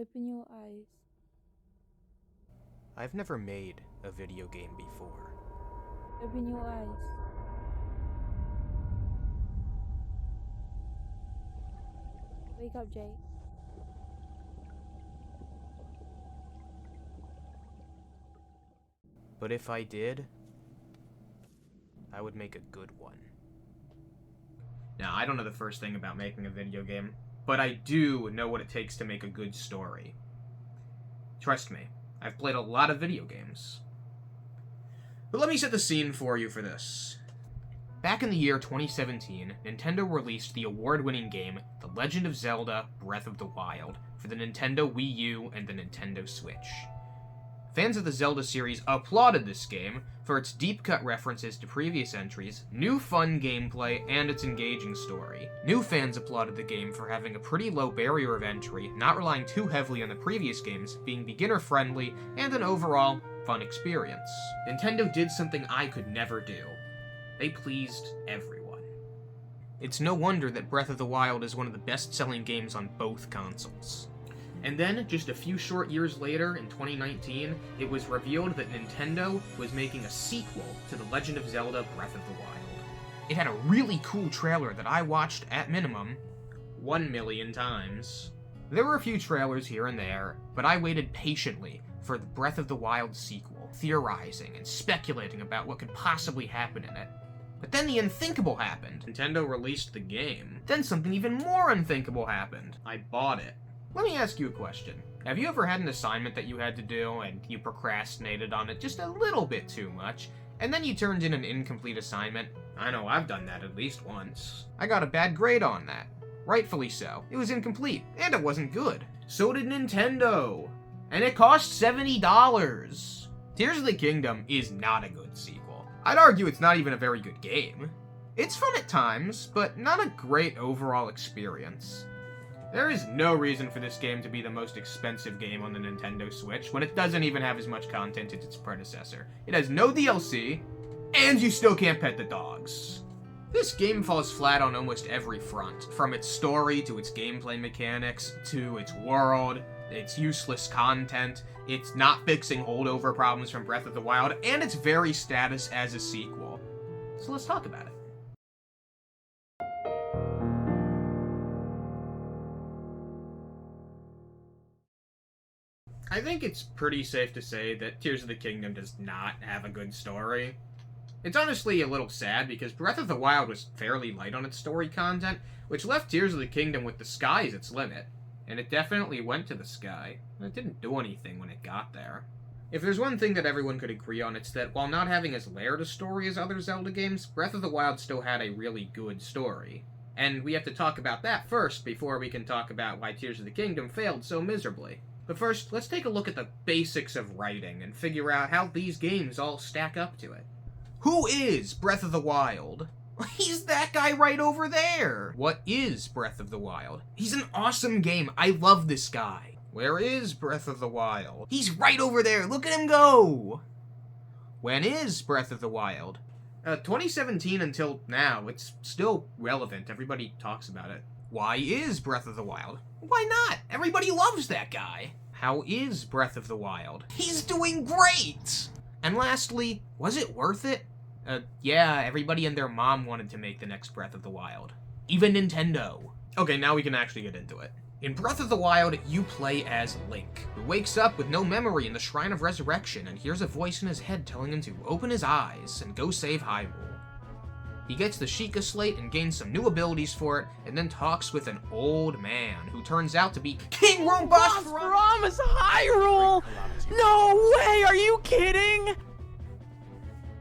Open your eyes. I've never made a video game before. Open your eyes. Wake up, Jake. But if I did, I would make a good one. Now, I don't know the first thing about making a video game, but I do know what it takes to make a good story. Trust me, I've played a lot of video games. But let me set the scene for you for this. Back in the year 2017, Nintendo released the award-winning game, The Legend of Zelda Breath of the Wild, for the Nintendo Wii U and the Nintendo Switch. Fans of the Zelda series applauded this game for its deep-cut references to previous entries, new fun gameplay, and its engaging story. New fans applauded the game for having a pretty low barrier of entry, not relying too heavily on the previous games, being beginner-friendly, and an overall fun experience. Nintendo did something I could never do. They pleased everyone. It's no wonder that Breath of the Wild is one of the best-selling games on both consoles. And then, just a few short years later, in 2019, it was revealed that Nintendo was making a sequel to The Legend of Zelda Breath of the Wild. It had a really cool trailer that I watched, at minimum, 1 million times. There were a few trailers here and there, but I waited patiently for the Breath of the Wild sequel, theorizing and speculating about what could possibly happen in it. But then the unthinkable happened. Nintendo released the game. Then something even more unthinkable happened. I bought it. Let me ask you a question. Have you ever had an assignment that you had to do, and you procrastinated on it just a little bit too much, and then you turned in an incomplete assignment? I know I've done that at least once. I got a bad grade on that. Rightfully so. It was incomplete, and it wasn't good. So did Nintendo! And it cost $70! Tears of the Kingdom is not a good sequel. I'd argue it's not even a very good game. It's fun at times, but not a great overall experience. There is no reason for this game to be the most expensive game on the Nintendo Switch when it doesn't even have as much content as its predecessor. It has no DLC, and you still can't pet the dogs. This game falls flat on almost every front, from its story to its gameplay mechanics, to its world, its useless content, its not fixing holdover problems from Breath of the Wild, and its very status as a sequel. So let's talk about it. I think it's pretty safe to say that Tears of the Kingdom does not have a good story. It's honestly a little sad because Breath of the Wild was fairly light on its story content, which left Tears of the Kingdom with the sky as its limit. And it definitely went to the sky. It didn't do anything when it got there. If there's one thing that everyone could agree on, it's that while not having as layered a story as other Zelda games, Breath of the Wild still had a really good story. And we have to talk about that first before we can talk about why Tears of the Kingdom failed so miserably. But first, let's take a look at the basics of writing and figure out how these games all stack up to it. Who is Breath of the Wild? He's that guy right over there! What is Breath of the Wild? He's an awesome game. I love this guy. Where is Breath of the Wild? He's right over there. Look at him go! When is Breath of the Wild? 2017 until now. It's still relevant. Everybody talks about it. Why is Breath of the Wild? Why not? Everybody loves that guy. How is Breath of the Wild? He's doing great! And lastly, was it worth it? Yeah, everybody and their mom wanted to make the next Breath of the Wild. Even Nintendo. Okay, now we can actually get into it. In Breath of the Wild, you play as Link, who wakes up with no memory in the Shrine of Resurrection and hears a voice in his head telling him to open his eyes and go save Hyrule. He gets the Sheikah Slate and gains some new abilities for it, and then talks with an old man who turns out to be King Rombos Promise Hyrule! No way, are you kidding?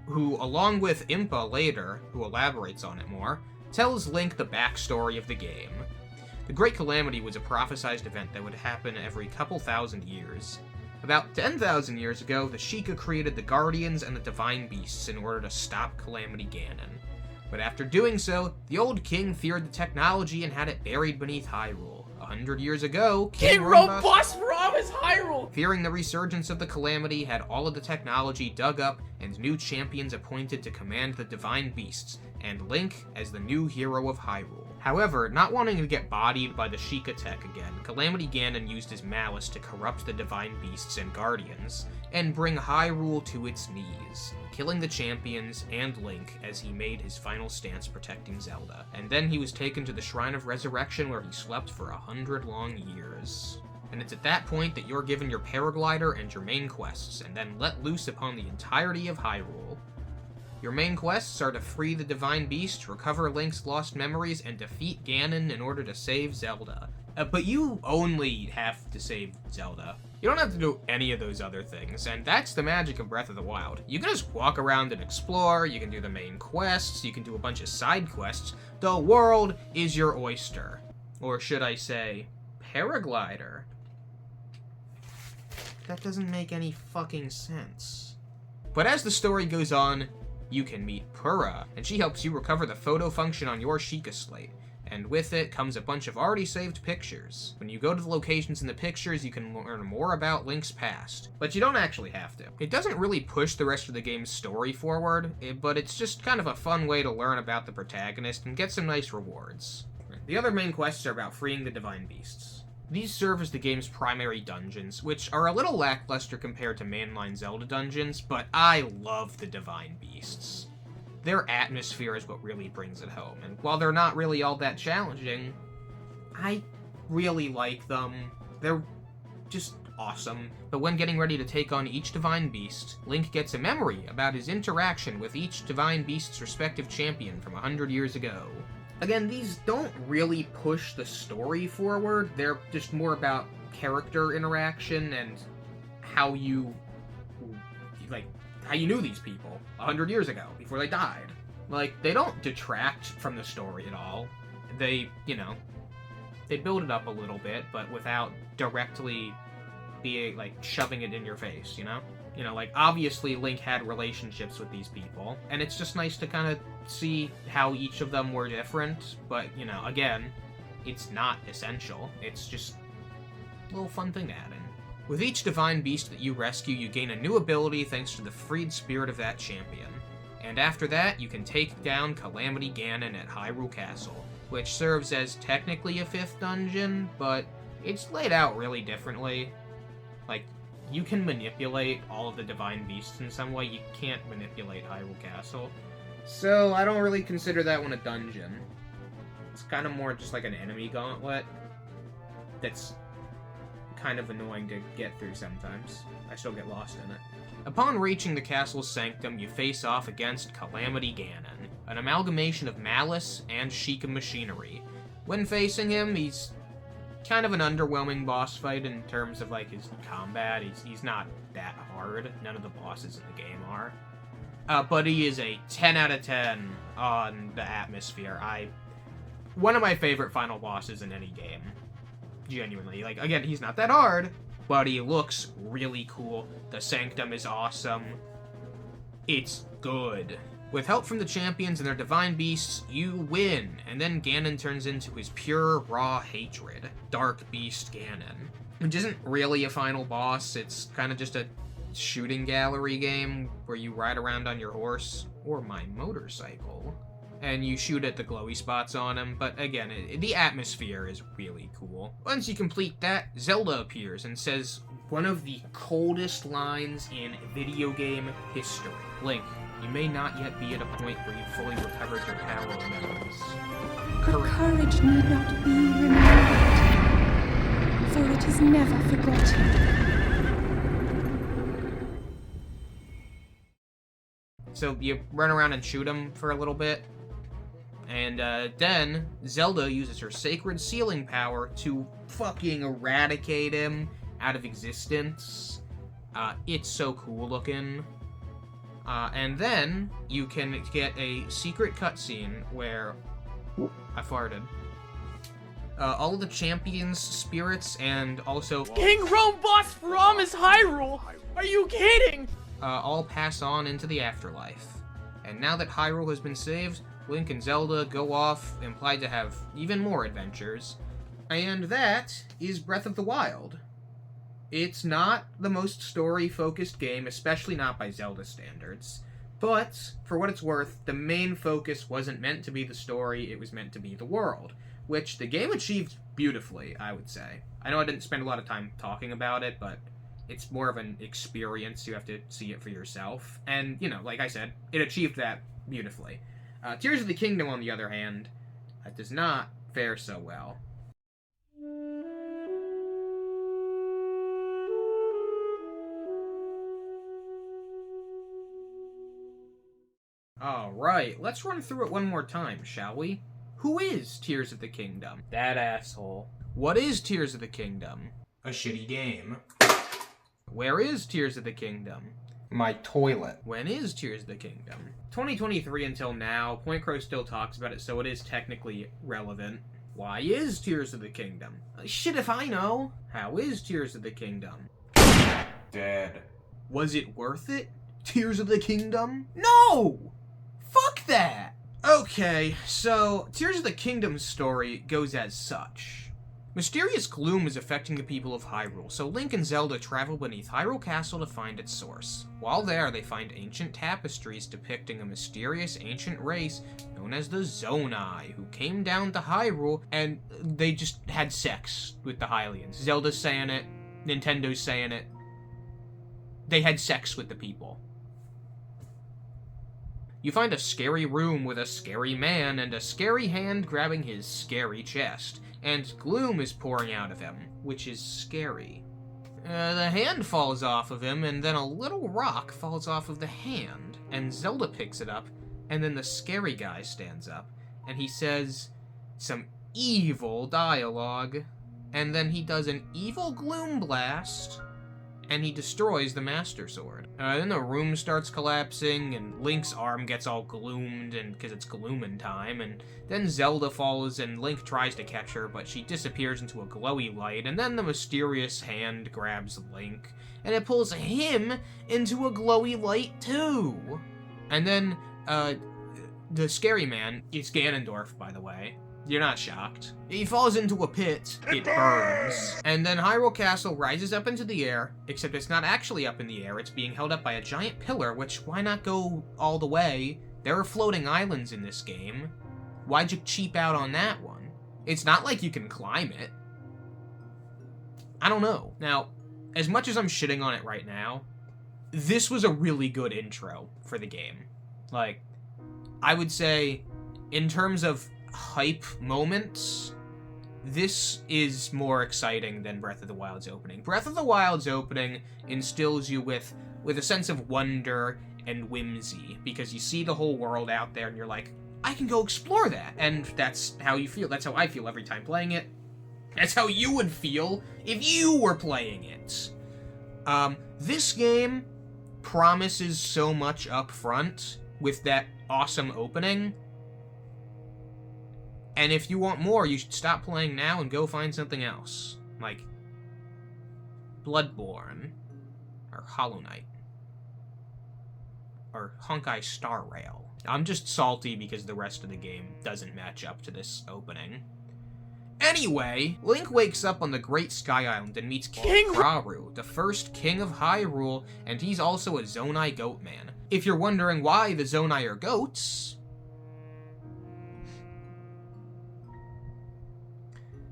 Who, along with Impa later, who elaborates on it more, tells Link the backstory of the game. The Great Calamity was a prophesized event that would happen every couple thousand years. About 10,000 years ago, the Sheikah created the Guardians and the Divine Beasts in order to stop Calamity Ganon. But after doing so, the old king feared the technology and had it buried beneath Hyrule. 100 years ago, King Robust Promise Hyrule! Fearing the resurgence of the Calamity, had all of the technology dug up and new champions appointed to command the Divine Beasts, and Link as the new hero of Hyrule. However, not wanting to get bodied by the Sheikah tech again, Calamity Ganon used his malice to corrupt the Divine Beasts and Guardians, and bring Hyrule to its knees, killing the champions and Link as he made his final stance protecting Zelda. And then he was taken to the Shrine of Resurrection where he slept for 100 long years. And it's at that point that you're given your paraglider and your main quests, and then let loose upon the entirety of Hyrule. Your main quests are to free the Divine Beast, recover Link's lost memories, and defeat Ganon in order to save Zelda. But you only have to save Zelda. You don't have to do any of those other things, and that's the magic of Breath of the Wild. You can just walk around and explore, you can do the main quests, you can do a bunch of side quests. The world is your oyster. Or should I say, paraglider. That doesn't make any fucking sense. But as the story goes on, you can meet Purah, and she helps you recover the photo function on your Sheikah slate. And with it comes a bunch of already saved pictures. When you go to the locations in the pictures, you can learn more about Link's past. But you don't actually have to. It doesn't really push the rest of the game's story forward, but it's just kind of a fun way to learn about the protagonist and get some nice rewards. The other main quests are about freeing the Divine Beasts. These serve as the game's primary dungeons, which are a little lackluster compared to mainline Zelda dungeons, but I love the Divine Beasts. Their atmosphere is what really brings it home, and while they're not really all that challenging, I really like them. They're just awesome. But when getting ready to take on each Divine Beast, Link gets a memory about his interaction with each Divine Beast's respective champion from 100 years ago. Again, these don't really push the story forward, they're just more about character interaction and how you knew these people 100 years ago, before they died. They don't detract from the story at all. They build it up a little bit, but without directly being, shoving it in your face, you know? Obviously Link had relationships with these people, and it's just nice to kind of see how each of them were different, but, again, it's not essential. It's just a little fun thing to add in. With each Divine Beast that you rescue, you gain a new ability thanks to the freed spirit of that champion. And after that, you can take down Calamity Ganon at Hyrule Castle, which serves as technically a 5th dungeon, but it's laid out really differently. You can manipulate all of the Divine Beasts in some way, you can't manipulate Hyrule Castle. So I don't really consider that one a dungeon. It's kind of more just like an enemy gauntlet that's kind of annoying to get through sometimes. I still get lost in it. Upon reaching the castle's sanctum, you face off against Calamity Ganon, an amalgamation of malice and Sheikah machinery. When facing him, he's kind of an underwhelming boss fight in terms of his combat. He's not that hard. None of the bosses in the game are. But he is a 10 out of 10 on the atmosphere. One of my favorite final bosses in any game. Genuinely. Again, he's not that hard, but he looks really cool. The Sanctum is awesome. It's good. With help from the champions and their Divine Beasts, you win, and then Ganon turns into his pure, raw hatred, Dark Beast Ganon. Which isn't really a final boss, it's kind of just a shooting gallery game where you ride around on your horse, or my motorcycle, and you shoot at the glowy spots on him, but again, the atmosphere is really cool. Once you complete that, Zelda appears and says one of the coldest lines in video game history. Link, you may not yet be at a point where you've fully recovered your power memories. But courage need not be remembered, for it is never forgotten. So you run around and shoot him for a little bit, and then Zelda uses her sacred sealing power to fucking eradicate him out of existence. It's so cool looking. And then you can get a secret cutscene where I farted. All of the champions, spirits, and also King Rome boss from is Hyrule. Are you kidding? all pass on into the afterlife. And now that Hyrule has been saved, Link and Zelda go off, implied to have even more adventures. And that is Breath of the Wild. It's not the most story-focused game, especially not by Zelda standards, But, for what it's worth, the main focus wasn't meant to be the story, it was meant to be the world, which the game achieved beautifully, I would say. I know I didn't spend a lot of time talking about it, but it's more of an experience, you have to see it for yourself. And, you know, like I said, it achieved that beautifully. Tears of the Kingdom, on the other hand, does not fare so well. Alright, let's run through it one more time, shall we? Who is Tears of the Kingdom? That asshole. What is Tears of the Kingdom? A shitty game. Where is Tears of the Kingdom? My toilet. When is Tears of the Kingdom? 2023 until now, Point Crow still talks about it, so it is technically relevant. Why is Tears of the Kingdom? Shit if I know. How is Tears of the Kingdom? Dead. Was it worth it? Tears of the Kingdom? No! Fuck that! Okay, so Tears of the Kingdom's story goes as such. Mysterious gloom is affecting the people of Hyrule, so Link and Zelda travel beneath Hyrule Castle to find its source. While there, they find ancient tapestries depicting a mysterious ancient race known as the Zonai, who came down to Hyrule and they just had sex with the Hylians. Zelda's saying it, Nintendo's saying it. They had sex with the people. You find a scary room with a scary man and a scary hand grabbing his scary chest, and gloom is pouring out of him, which is scary. The hand falls off of him, and then a little rock falls off of the hand, and Zelda picks it up, and then the scary guy stands up, and he says some evil dialogue, and then he does an evil gloom blast, and he destroys the Master Sword. Then the room starts collapsing, and Link's arm gets all gloomed, and because it's glooming time, and then Zelda falls, and Link tries to catch her, but she disappears into a glowy light, and then the mysterious hand grabs Link, and it pulls him into a glowy light too. And then, the scary man, it's Ganondorf, by the way. You're not shocked. He falls into a pit, it burns, and then Hyrule Castle rises up into the air, except it's not actually up in the air, it's being held up by a giant pillar, which, why not go all the way? There are floating islands in this game. Why'd you cheap out on that one? It's not like you can climb it. I don't know. Now, as much as I'm shitting on it right now, this was a really good intro for the game. Like, I would say, in terms of hype moments, this is more exciting than Breath of the Wild's opening. Breath of the Wild's opening instills you with a sense of wonder and whimsy, because you see the whole world out there and you're like, I can go explore that, and that's how you feel. That's how I feel every time playing it. That's how you would feel if you were playing it. This game promises so much up front with that awesome opening. And if you want more, you should stop playing now and go find something else. Like Bloodborne, or Hollow Knight, or Honkai Star Rail. I'm just salty because the rest of the game doesn't match up to this opening. Anyway, Link wakes up on the Great Sky Island and meets King Rauru, the first king of Hyrule, and he's also a Zonai goat man. If you're wondering why the Zonai are goats,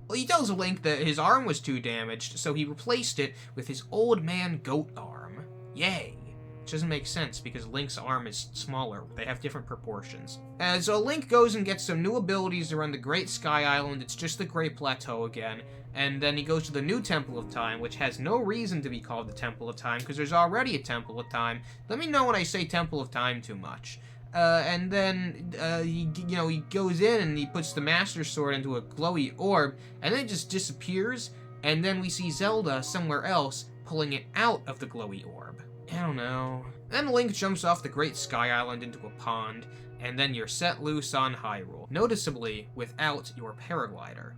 well, he tells Link that his arm was too damaged, so he replaced it with his old man goat arm. Yay. Which doesn't make sense, because Link's arm is smaller. They have different proportions. So Link goes and gets some new abilities around the Great Sky Island. It's just the Great Plateau again. And then he goes to the new Temple of Time, which has no reason to be called the Temple of Time, because there's already a Temple of Time. Let me know when I say Temple of Time too much. And then, he goes in and he puts the Master Sword into a glowy orb, and then it just disappears, and then we see Zelda somewhere else pulling it out of the glowy orb. I don't know. Then Link jumps off the Great Sky Island into a pond, and then you're set loose on Hyrule, noticeably without your paraglider.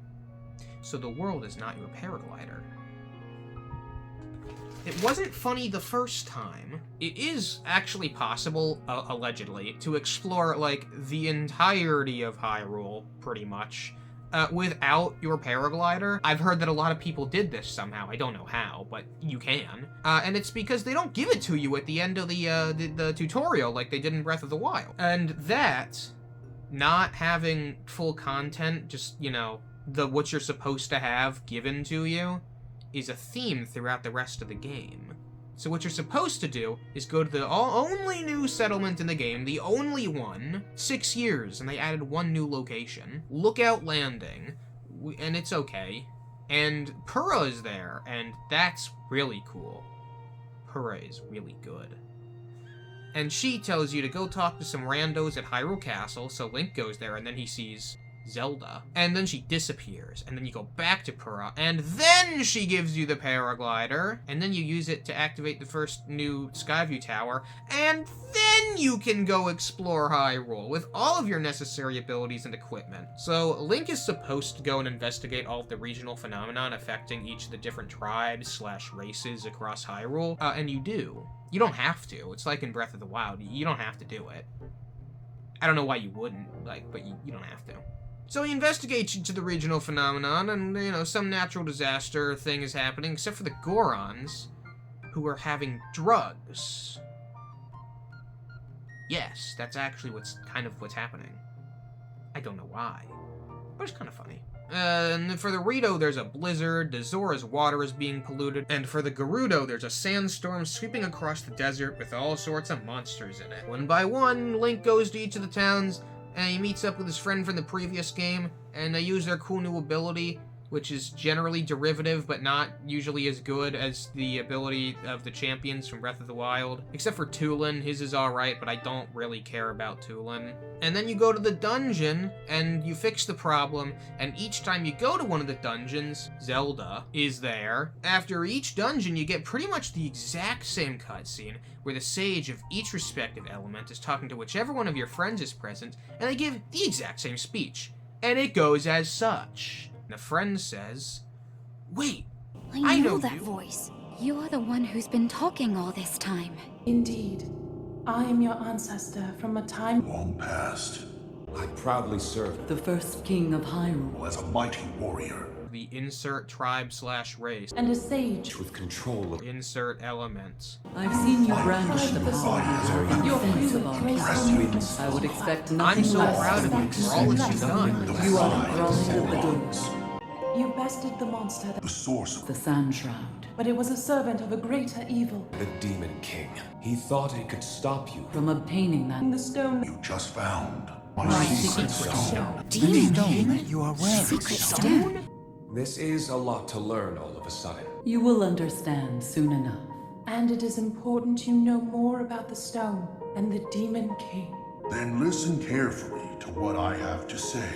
So the world is not your paraglider. It wasn't funny the first time. It is actually possible, allegedly, to explore, like, the entirety of Hyrule, pretty much, without your paraglider. I've heard that a lot of people did this somehow. I don't know how, but you can. And it's because they don't give it to you at the end of the tutorial like they did in Breath of the Wild. And that, not having full content, just, you know, what you're supposed to have given to you, is a theme throughout the rest of the game. So what you're supposed to do is go to the only new settlement in the game, the only one, 6 years, and they added one new location, Lookout Landing, and it's okay, and Purah is there, and that's really cool. Purah is really good. And she tells you to go talk to some randos at Hyrule Castle, so Link goes there, and then he sees Zelda, and then she disappears, and then you go back to Purah, and then she gives you the paraglider, and then you use it to activate the first new Skyview Tower, and then you can go explore Hyrule with all of your necessary abilities and equipment. So Link is supposed to go and investigate all of the regional phenomenon affecting each of the different tribes / races across Hyrule, and you do. You don't have to. It's like in Breath of the Wild. You don't have to do it. I don't know why you wouldn't, but you don't have to. So he investigates into the regional phenomenon, and, you know, some natural disaster thing is happening, except for the Gorons, who are having drugs. Yes, that's actually what's happening. I don't know why, but it's kind of funny. And for the Rito, there's a blizzard, the Zora's water is being polluted, and for the Gerudo, there's a sandstorm sweeping across the desert with all sorts of monsters in it. One by one, Link goes to each of the towns, and he meets up with his friend from the previous game, and they use their cool new ability, which is generally derivative, but not usually as good as the ability of the champions from Breath of the Wild. Except for Tulin, his is alright, but I don't really care about Tulin. And then you go to the dungeon, and you fix the problem, and each time you go to one of the dungeons, Zelda is there. After each dungeon, you get pretty much the exact same cutscene, where the sage of each respective element is talking to whichever one of your friends is present, and they give the exact same speech. And it goes as such. The friend says, "Wait, I know that you." voice. You are the one who's been talking all this time. Indeed. I am your ancestor from a time long past. I proudly served the first king of Hyrule as a mighty warrior. The insert tribe / race. and a sage. with control of Insert elements. I've seen you brandish the Your power in defense of our graceful king. movements. I would expect I'm nothing so less proud of you for all that you've done. You are the bride of the gods, You bested the monster, The source of the Sand Shroud. but it was a servant of a greater evil. the Demon King. He thought he could stop you. From obtaining that, In the stone, you just found. My My secret secret stone. Demon You are wearing. Secret stone? This is a lot to learn all of a sudden. you will understand soon enough. and it is important you know more about the stone and the Demon King. Then listen carefully to what I have to say.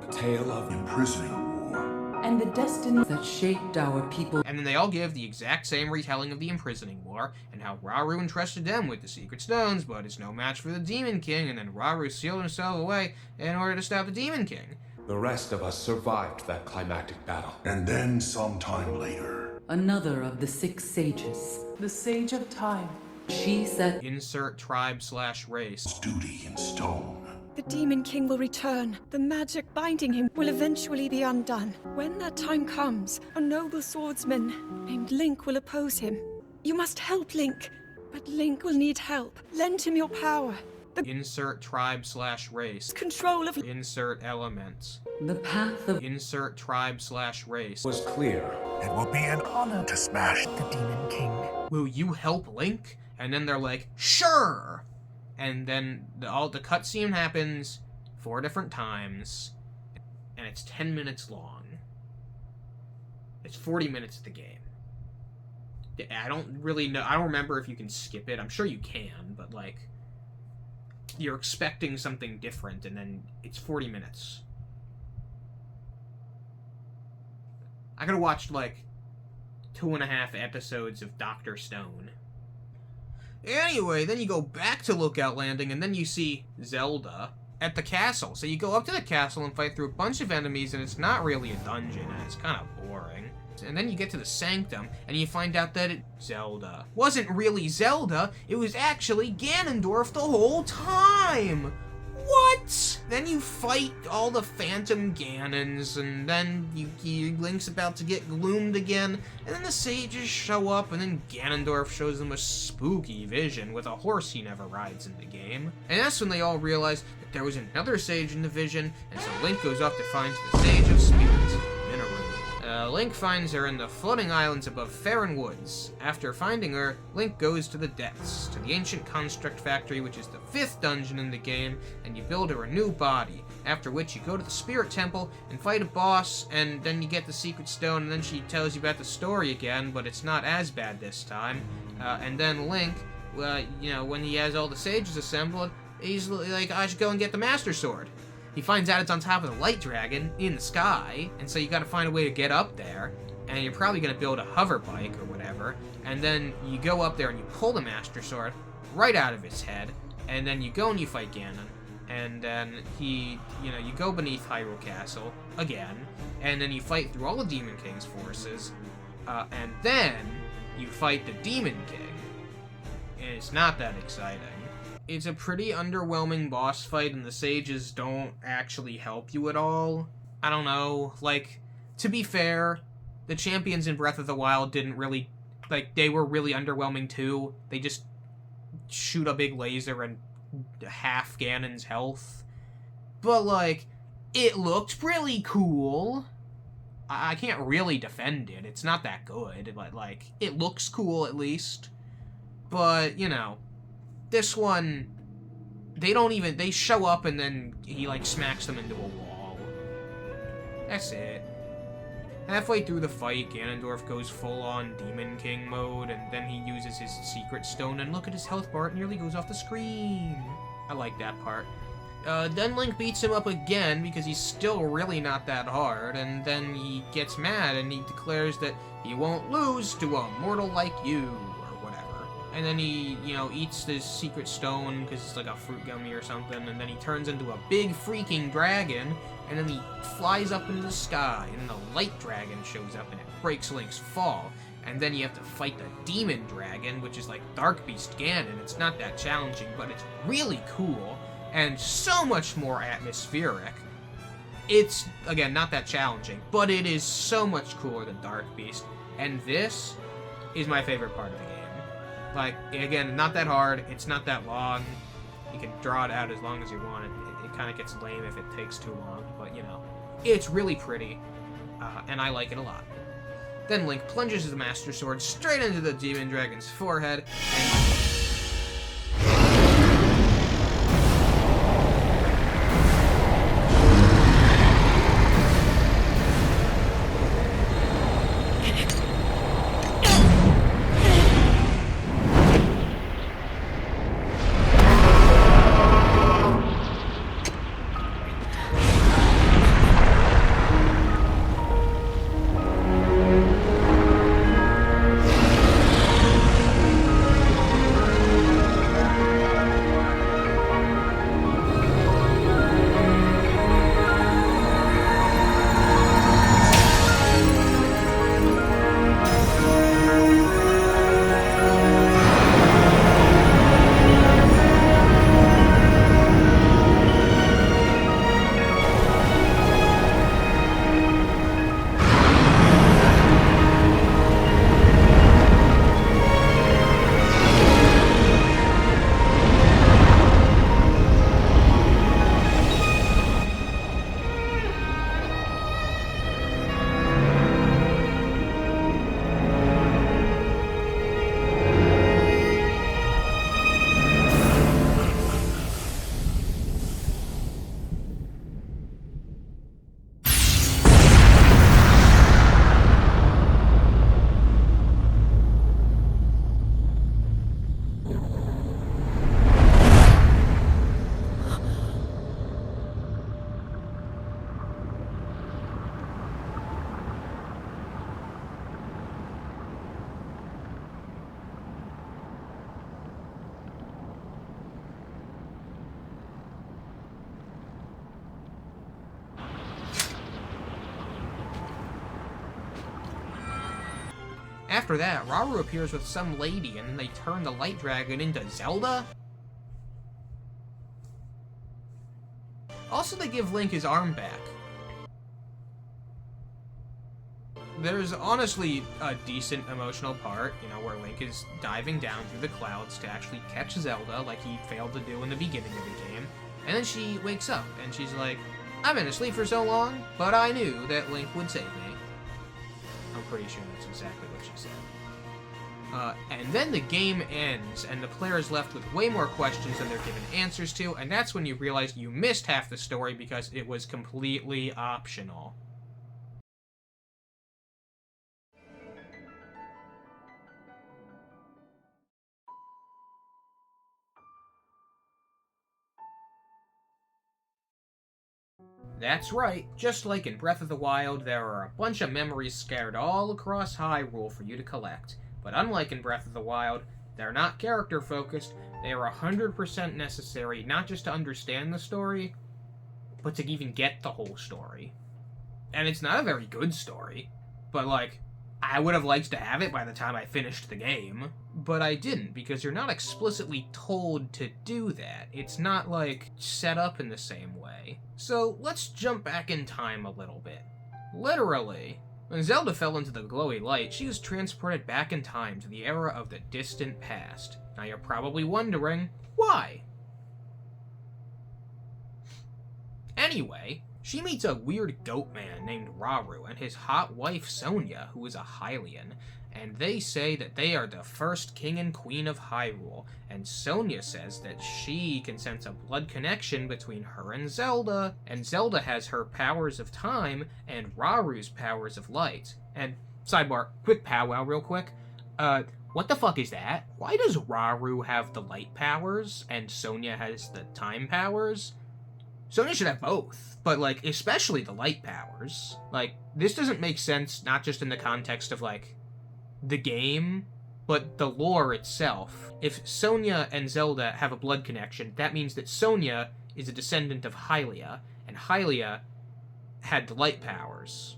A tale of Imprisoning war. And the destiny That shaped our people. And then they all give the exact same retelling of the Imprisoning War, and how Rauru entrusted them with the secret stones, but it's no match for the Demon King, and then Rauru sealed himself away in order to stop the Demon King. the rest of us survived that climactic battle. And then sometime later, Another of the 6 sages. the Sage of Time. She set Insert tribe / race. duty in stone. The Demon King will return. The magic binding him will eventually be undone. When that time comes, a noble swordsman named Link will oppose him. You must help Link, but Link will need help. Lend him your power. The Insert tribe / race. control of Insert elements. the path of Insert tribe / race. Was clear. It will be an honor to smash the Demon King. Will you help Link? And then they're like, sure! And then the cutscene happens 4 different times, and it's 10 minutes long. It's 40 minutes of the game. I don't really know. I don't remember if you can skip it. I'm sure you can, but like, you're expecting something different, and then it's 40 minutes. I could have watched like 2.5 episodes of Dr. Stone. Anyway, then you go back to Lookout Landing, and then you see Zelda at the castle. So you go up to the castle and fight through a bunch of enemies, and it's not really a dungeon, and it's kind of boring. And then you get to the Sanctum, and you find out that Zelda wasn't really Zelda, it was actually Ganondorf the whole time! What? Then you fight all the Phantom Ganons, and then Link's about to get gloomed again, and then the sages show up, and then Ganondorf shows them a spooky vision with a horse he never rides in the game. And that's when they all realize that there was another sage in the vision, and so Link goes off to find the Sage of Spirits, Mineru. Link finds her in the floating islands above Faron Woods. After finding her, Link goes to the depths, to the ancient construct factory, which is the 5th dungeon in the game, and you build her a new body, after which you go to the Spirit Temple and fight a boss, and then you get the secret stone, and then she tells you about the story again, but it's not as bad this time. And then Link, when he has all the sages assembled, he's like, I should go and get the Master Sword. He finds out it's on top of the Light Dragon in the sky, and so you gotta find a way to get up there, and you're probably gonna build a hover bike or whatever, and then you go up there and you pull the Master Sword right out of his head, and then you go and you fight Ganon, and then you go beneath Hyrule Castle again, and then you fight through all the Demon King's forces, and then you fight the Demon King, and it's not that exciting. It's a pretty underwhelming boss fight, and the sages don't actually help you at all. I don't know, like, to be fair, the champions in Breath of the Wild didn't really, like, they were really underwhelming too. They just shoot a big laser and half Ganon's health. But, like, it looked really cool. I can't really defend it. It's not that good, but, like, it looks cool at least. But, this one, they show up and then he, like, smacks them into a wall. That's it. Halfway through the fight, Ganondorf goes full-on Demon King mode, and then he uses his secret stone, and look at his health bar, it nearly goes off the screen. I like that part. Then Link beats him up again, because he's still really not that hard, and then he gets mad, and he declares that he won't lose to a mortal like you. And then he, eats this secret stone because it's like a fruit gummy or something, and then he turns into a big freaking dragon, and then he flies up into the sky, and then the Light Dragon shows up and it breaks Link's fall. And then you have to fight the Demon Dragon, which is like Dark Beast Ganon. It's not that challenging, but it's really cool, and so much more atmospheric. It's, again, not that challenging, but it is so much cooler than Dark Beast, and this is my favorite part of the game. Like, again, not that hard, it's not that long, you can draw it out as long as you want, it kind of gets lame if it takes too long, but, it's really pretty, and I like it a lot. Then Link plunges the Master Sword straight into the Demon Dragon's forehead, and... After that, Rauru appears with some lady, and then they turn the Light Dragon into Zelda? Also, they give Link his arm back. There's honestly a decent emotional part, you know, where Link is diving down through the clouds to actually catch Zelda, like he failed to do in the beginning of the game. And then she wakes up, and she's like, I've been asleep for so long, but I knew that Link would save me. I'm pretty sure that's exactly what she said. And then the game ends, and the player is left with way more questions than they're given answers to, and that's when you realize you missed half the story because it was completely optional. That's right, just like in Breath of the Wild, there are a bunch of memories scattered all across Hyrule for you to collect. But unlike in Breath of the Wild, they're not character-focused, they are 100% necessary not just to understand the story, but to even get the whole story. And it's not a very good story, but like, I would have liked to have it by the time I finished the game. But I didn't, because you're not explicitly told to do that. It's not, like, set up in the same way. So, let's jump back in time a little bit. Literally. When Zelda fell into the glowy light, she was transported back in time to the era of the distant past. Now you're probably wondering, why? Anyway, she meets a weird goat man named Rauru and his hot wife Sonia, who is a Hylian, and they say that they are the first king and queen of Hyrule, and Sonia says that she can sense a blood connection between her and Zelda has her powers of time and Rauru's powers of light. And, sidebar, quick powwow real quick, what the fuck is that? Why does Rauru have the light powers and Sonia has the time powers? Sonia should have both, but, like, especially the light powers. Like, this doesn't make sense, not just in the context of, like, the game, but the lore itself. If Sonia and Zelda have a blood connection, that means that Sonia is a descendant of Hylia, and Hylia had the light powers.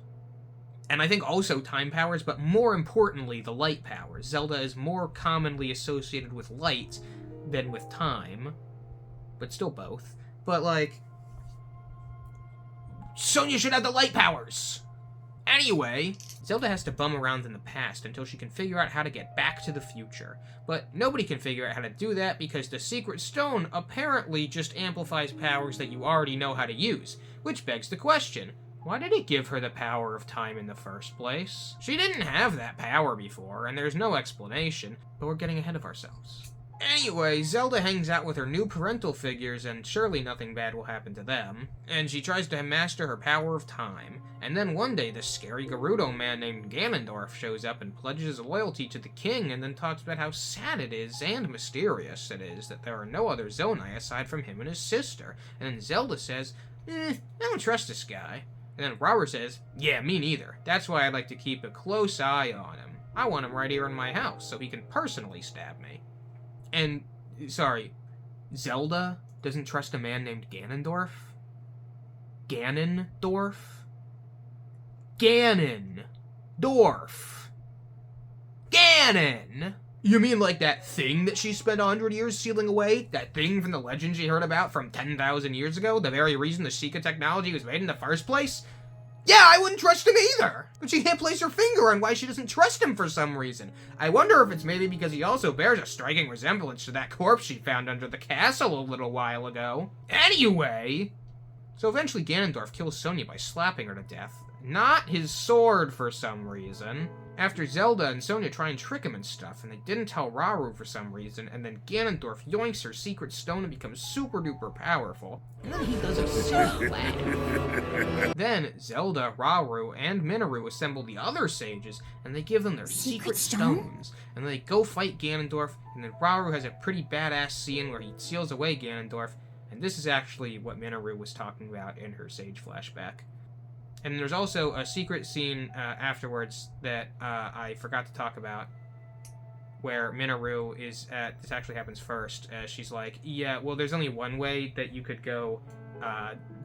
And I think also time powers, but more importantly, the light powers. Zelda is more commonly associated with light than with time, but still both. But, like, Sonia should have the light powers! Anyway, Zelda has to bum around in the past until she can figure out how to get back to the future. But nobody can figure out how to do that because the Secret Stone apparently just amplifies powers that you already know how to use. Which begs the question, why did it give her the power of time in the first place? She didn't have that power before, and there's no explanation, but we're getting ahead of ourselves. Anyway, Zelda hangs out with her new parental figures, and surely nothing bad will happen to them. And she tries to master her power of time. And then one day, this scary Gerudo man named Ganondorf shows up and pledges his loyalty to the king, and then talks about how sad it is, and mysterious it is, that there are no other Zonai aside from him and his sister. And then Zelda says, I don't trust this guy. And then Rauru says, yeah, me neither. That's why I'd like to keep a close eye on him. I want him right here in my house, so he can personally stab me. And, sorry, Zelda doesn't trust a man named Ganondorf? Ganondorf? Ganondorf! Ganon! You mean like that thing that she spent 100 years sealing away? That thing from the legend she heard about from 10,000 years ago? The very reason the Sheikah technology was made in the first place? Yeah, I wouldn't trust him either! But she can't place her finger on why she doesn't trust him for some reason. I wonder if it's maybe because he also bears a striking resemblance to that corpse she found under the castle a little while ago. Anyway... So eventually Ganondorf kills Sonia by slapping her to death. Not his sword for some reason. After Zelda and Sonia try and trick him and stuff, and they didn't tell Rauru for some reason, and then Ganondorf yoinks her secret stone and becomes super duper powerful. And then he does a slap. Then Zelda, Rauru, and Minoru assemble the other sages, and they give them their secret stones. And they go fight Ganondorf, and then Rauru has a pretty badass scene where he seals away Ganondorf, and this is actually what Minoru was talking about in her sage flashback. And there's also a secret scene afterwards that I forgot to talk about, where Minoru is at, this actually happens first, she's like, yeah, well, there's only one way that you could go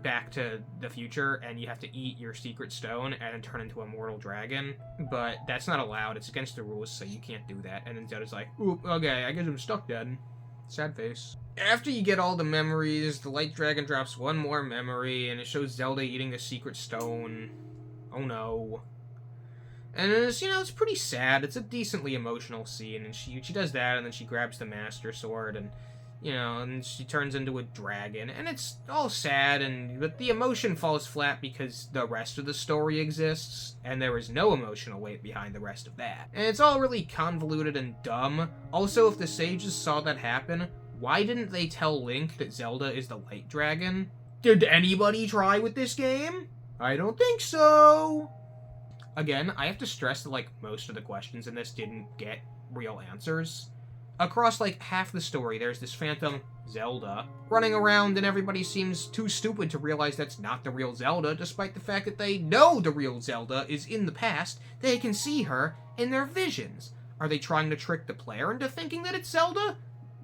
back to the future, and you have to eat your secret stone and turn into a mortal dragon, but that's not allowed, it's against the rules, so you can't do that. And then Zelda's like, oop, okay, I guess I'm stuck then. Sad face. After you get all the memories, the Light Dragon drops one more memory, and it shows Zelda eating the secret stone. Oh no. And it's, you know, it's pretty sad. It's a decently emotional scene, and she does that, and then she grabs the Master Sword, and, you know, and she turns into a dragon, and it's all sad, but the emotion falls flat because the rest of the story exists, and there is no emotional weight behind the rest of that. And it's all really convoluted and dumb. Also, if the sages saw that happen, why didn't they tell Link that Zelda is the Light Dragon? Did anybody try with this game? I don't think so. Again, I have to stress that, like, most of the questions in this didn't get real answers. Across, like, half the story, there's this phantom Zelda running around, and everybody seems too stupid to realize that's not the real Zelda, despite the fact that they know the real Zelda is in the past. They can see her in their visions. Are they trying to trick the player into thinking that it's Zelda?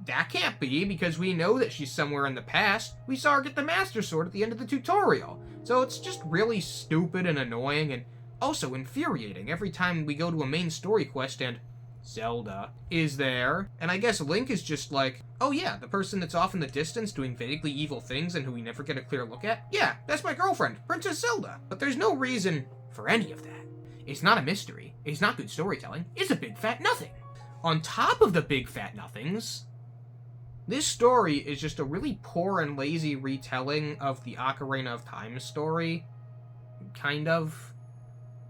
That can't be, because we know that she's somewhere in the past. We saw her get the Master Sword at the end of the tutorial. So it's just really stupid and annoying, and also infuriating every time we go to a main story quest and Zelda is there. And I guess Link is just like, oh yeah, the person that's off in the distance doing vaguely evil things and who we never get a clear look at? Yeah, that's my girlfriend, Princess Zelda. But there's no reason for any of that. It's not a mystery. It's not good storytelling. It's a big fat nothing. On top of the big fat nothings, this story is just a really poor and lazy retelling of the Ocarina of Time story. Kind of.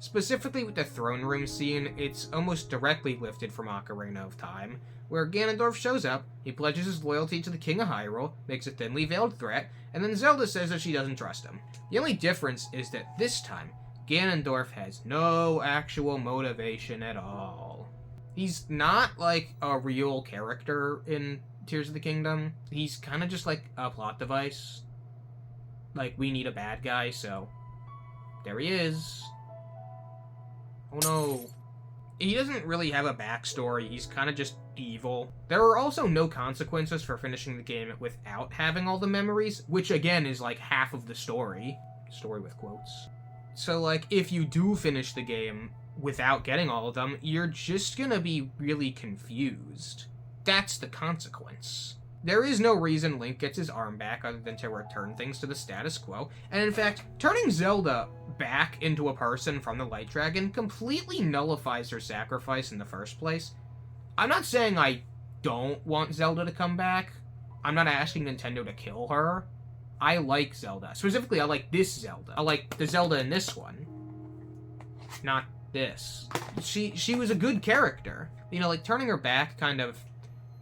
Specifically with the throne room scene, it's almost directly lifted from Ocarina of Time, where Ganondorf shows up, he pledges his loyalty to the King of Hyrule, makes a thinly veiled threat, and then Zelda says that she doesn't trust him. The only difference is that this time, Ganondorf has no actual motivation at all. He's not, like, a real character in Tears of the Kingdom. He's kind of just like a plot device. Like, we need a bad guy, so there he is. Oh no. He doesn't really have a backstory, he's kind of just evil. There are also no consequences for finishing the game without having all the memories, which again is like half of the story. Story with quotes. So like, if you do finish the game without getting all of them, you're just gonna be really confused. That's the consequence. There is no reason Link gets his arm back other than to return things to the status quo, and in fact, turning Zelda back into a person from the Light Dragon completely nullifies her sacrifice in the first place. I'm not saying I don't want Zelda to come back. I'm not asking Nintendo to kill her. I like Zelda. Specifically, I like this Zelda. I like the Zelda in this one. Not this. She was a good character. You know, like, turning her back kind of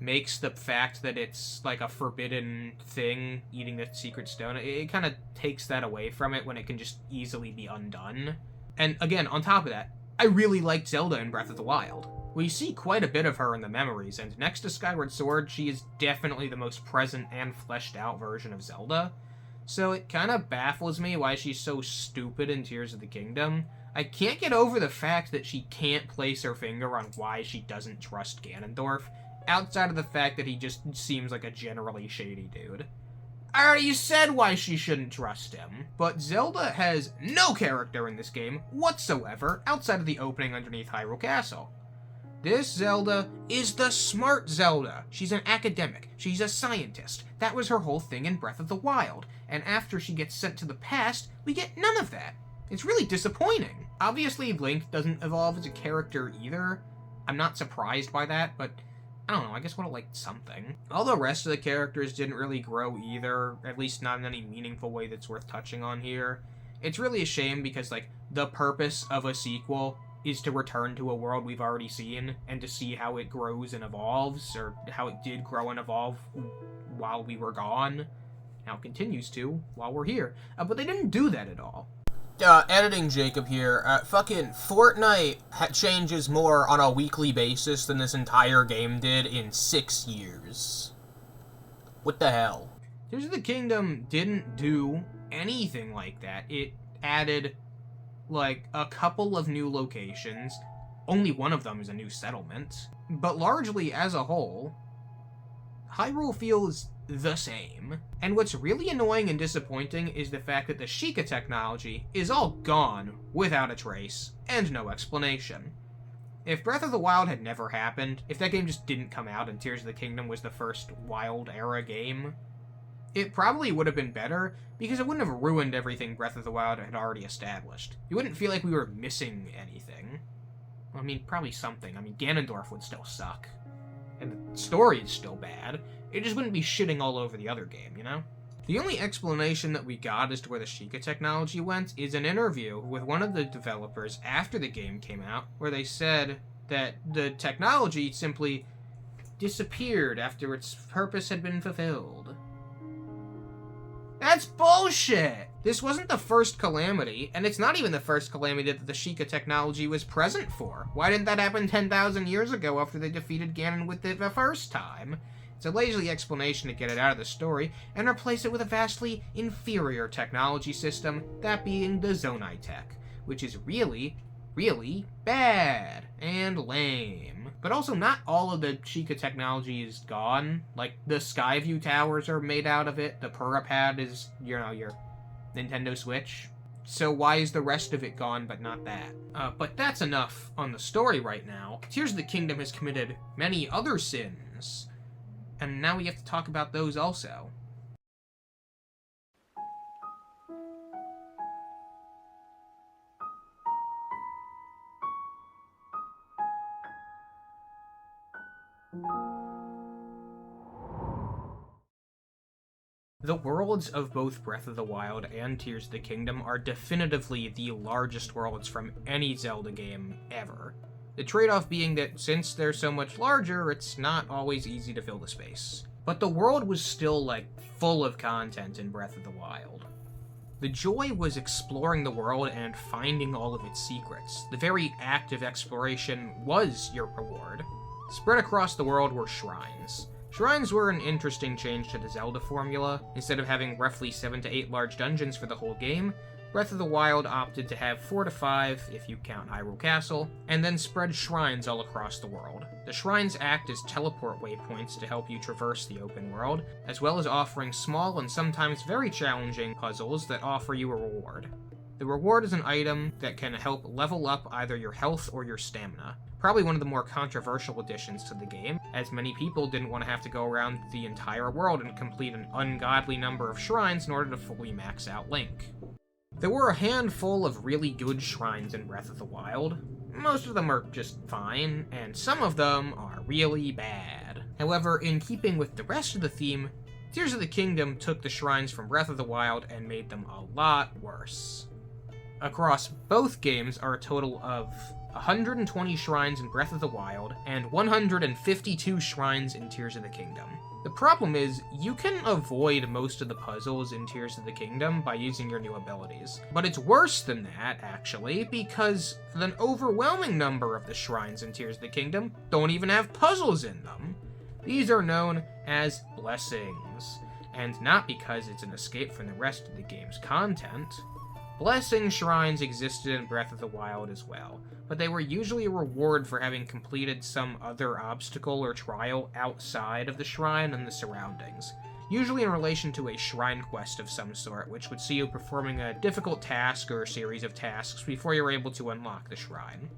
makes the fact that it's like a forbidden thing, eating the secret stone, it kind of takes that away from it when it can just easily be undone. And again, on top of that, I really liked Zelda in Breath of the Wild. We see quite a bit of her in the memories, and next to Skyward Sword, she is definitely the most present and fleshed out version of Zelda. So it kind of baffles me why she's so stupid in Tears of the Kingdom. I can't get over the fact that she can't place her finger on why she doesn't trust Ganondorf, outside of the fact that he just seems like a generally shady dude. I already said why she shouldn't trust him, but Zelda has no character in this game whatsoever outside of the opening underneath Hyrule Castle. This Zelda is the smart Zelda. She's an academic. She's a scientist. That was her whole thing in Breath of the Wild, and after she gets sent to the past, we get none of that. It's really disappointing. Obviously, Link doesn't evolve as a character either. I'm not surprised by that, but I don't know, I guess I would have liked something. All the rest of the characters didn't really grow either, at least not in any meaningful way that's worth touching on here. It's really a shame because, like, the purpose of a sequel is to return to a world we've already seen and to see how it grows and evolves, or how it did grow and evolve while we were gone, how it continues to while we're here. But they didn't do that at all. Editing Jacob here. Fucking Fortnite changes more on a weekly basis than this entire game did in 6 years. What the hell? Tears of the Kingdom didn't do anything like that. It added, like, a couple of new locations. Only one of them is a new settlement. But largely, as a whole, Hyrule feels the same. And what's really annoying and disappointing is the fact that the Sheikah technology is all gone without a trace and no explanation. If Breath of the Wild had never happened, if that game just didn't come out and Tears of the Kingdom was the first Wild era game, it probably would have been better, because it wouldn't have ruined everything Breath of the Wild had already established. You wouldn't feel like we were missing anything. I mean, probably something. I mean, Ganondorf would still suck. And the story is still bad. It just wouldn't be shitting all over the other game, you know? The only explanation that we got as to where the Sheikah technology went is an interview with one of the developers after the game came out, where they said that the technology simply disappeared after its purpose had been fulfilled. That's bullshit! This wasn't the first calamity, and it's not even the first calamity that the Sheikah technology was present for. Why didn't that happen 10,000 years ago after they defeated Ganon with it the first time? It's a lazy explanation to get it out of the story, and replace it with a vastly inferior technology system, that being the Zonai tech, which is really, really bad and lame. But also, not all of the Sheikah technology is gone. Like, the Skyview towers are made out of it, the Purapad is, you know, your Nintendo Switch. So why is the rest of it gone, but not that? But that's enough on the story right now. Tears of the Kingdom has committed many other sins, and now we have to talk about those also. The worlds of both Breath of the Wild and Tears of the Kingdom are definitively the largest worlds from any Zelda game ever. The trade-off being that since they're so much larger, it's not always easy to fill the space. But the world was still, like, full of content in Breath of the Wild. The joy was exploring the world and finding all of its secrets. The very act of exploration was your reward. Spread across the world were shrines. Shrines were an interesting change to the Zelda formula. Instead of having roughly 7 to 8 large dungeons for the whole game, Breath of the Wild opted to have 4 to 5, if you count Hyrule Castle, and then spread shrines all across the world. The shrines act as teleport waypoints to help you traverse the open world, as well as offering small and sometimes very challenging puzzles that offer you a reward. The reward is an item that can help level up either your health or your stamina. Probably one of the more controversial additions to the game, as many people didn't want to have to go around the entire world and complete an ungodly number of shrines in order to fully max out Link. There were a handful of really good shrines in Breath of the Wild. Most of them are just fine, and some of them are really bad. However, in keeping with the rest of the theme, Tears of the Kingdom took the shrines from Breath of the Wild and made them a lot worse. Across both games are a total of 120 shrines in Breath of the Wild, and 152 shrines in Tears of the Kingdom. The problem is, you can avoid most of the puzzles in Tears of the Kingdom by using your new abilities. But it's worse than that, actually, because an overwhelming number of the shrines in Tears of the Kingdom don't even have puzzles in them. These are known as blessings, and not because it's an escape from the rest of the game's content. Blessing shrines existed in Breath of the Wild as well, but they were usually a reward for having completed some other obstacle or trial outside of the shrine and the surroundings, usually in relation to a shrine quest of some sort, which would see you performing a difficult task or a series of tasks before you're able to unlock the shrine.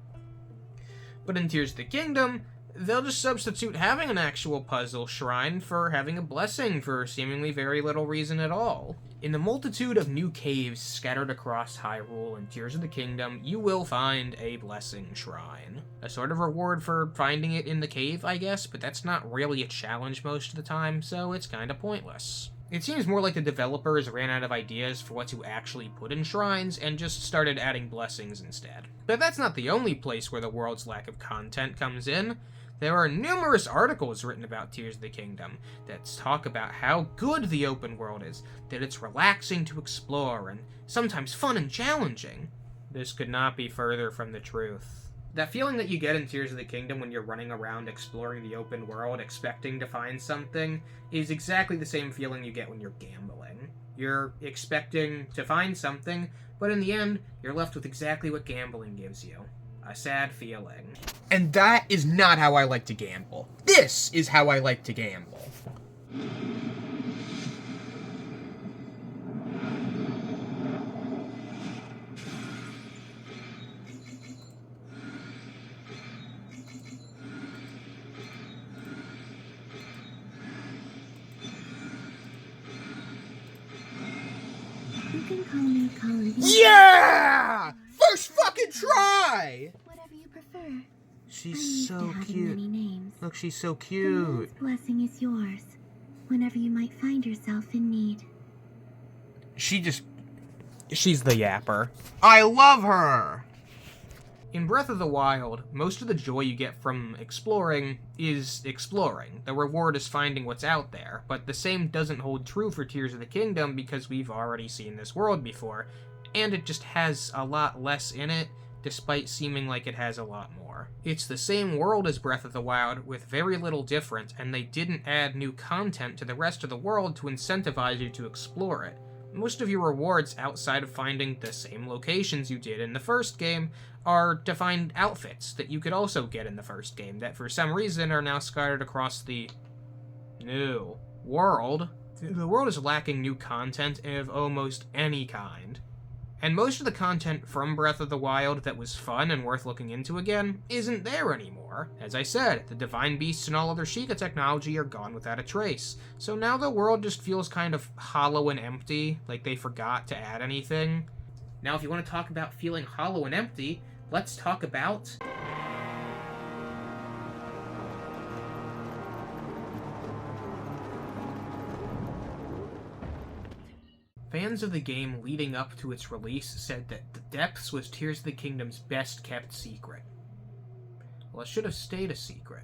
But in Tears of the Kingdom, they'll just substitute having an actual puzzle shrine for having a blessing for seemingly very little reason at all. In the multitude of new caves scattered across Hyrule and Tears of the Kingdom, you will find a blessing shrine. A sort of reward for finding it in the cave, I guess, but that's not really a challenge most of the time, so it's kinda pointless. It seems more like the developers ran out of ideas for what to actually put in shrines and just started adding blessings instead. But that's not the only place where the world's lack of content comes in. There are numerous articles written about Tears of the Kingdom that talk about how good the open world is, that it's relaxing to explore, and sometimes fun and challenging. This could not be further from the truth. That feeling that you get in Tears of the Kingdom when you're running around exploring the open world expecting to find something is exactly the same feeling you get when you're gambling. You're expecting to find something, but in the end, you're left with exactly what gambling gives you. A sad feeling. And that is not how I like to gamble. This is how I like to gamble. Yeah! First fucking try! Whatever you prefer. She's so Many cute. names. Look, she's so The cute. moon's blessing is yours, whenever you might find yourself in need. She's the yapper. I love her! In Breath of the Wild, most of the joy you get from exploring is exploring. The reward is finding what's out there, but the same doesn't hold true for Tears of the Kingdom because we've already seen this world before, and it just has a lot less in it, despite seeming like it has a lot more. It's the same world as Breath of the Wild, with very little difference, and they didn't add new content to the rest of the world to incentivize you to explore it. Most of your rewards outside of finding the same locations you did in the first game are to find outfits that you could also get in the first game that for some reason are now scattered across the new world. The world is lacking new content of almost any kind. And most of the content from Breath of the Wild that was fun and worth looking into again isn't there anymore. As I said, the Divine Beasts and all other Sheikah technology are gone without a trace. So now the world just feels kind of hollow and empty, like they forgot to add anything. Now if you want to talk about feeling hollow and empty, let's talk about... Fans of the game leading up to its release said that the Depths was Tears of the Kingdom's best kept secret. Well, it should have stayed a secret.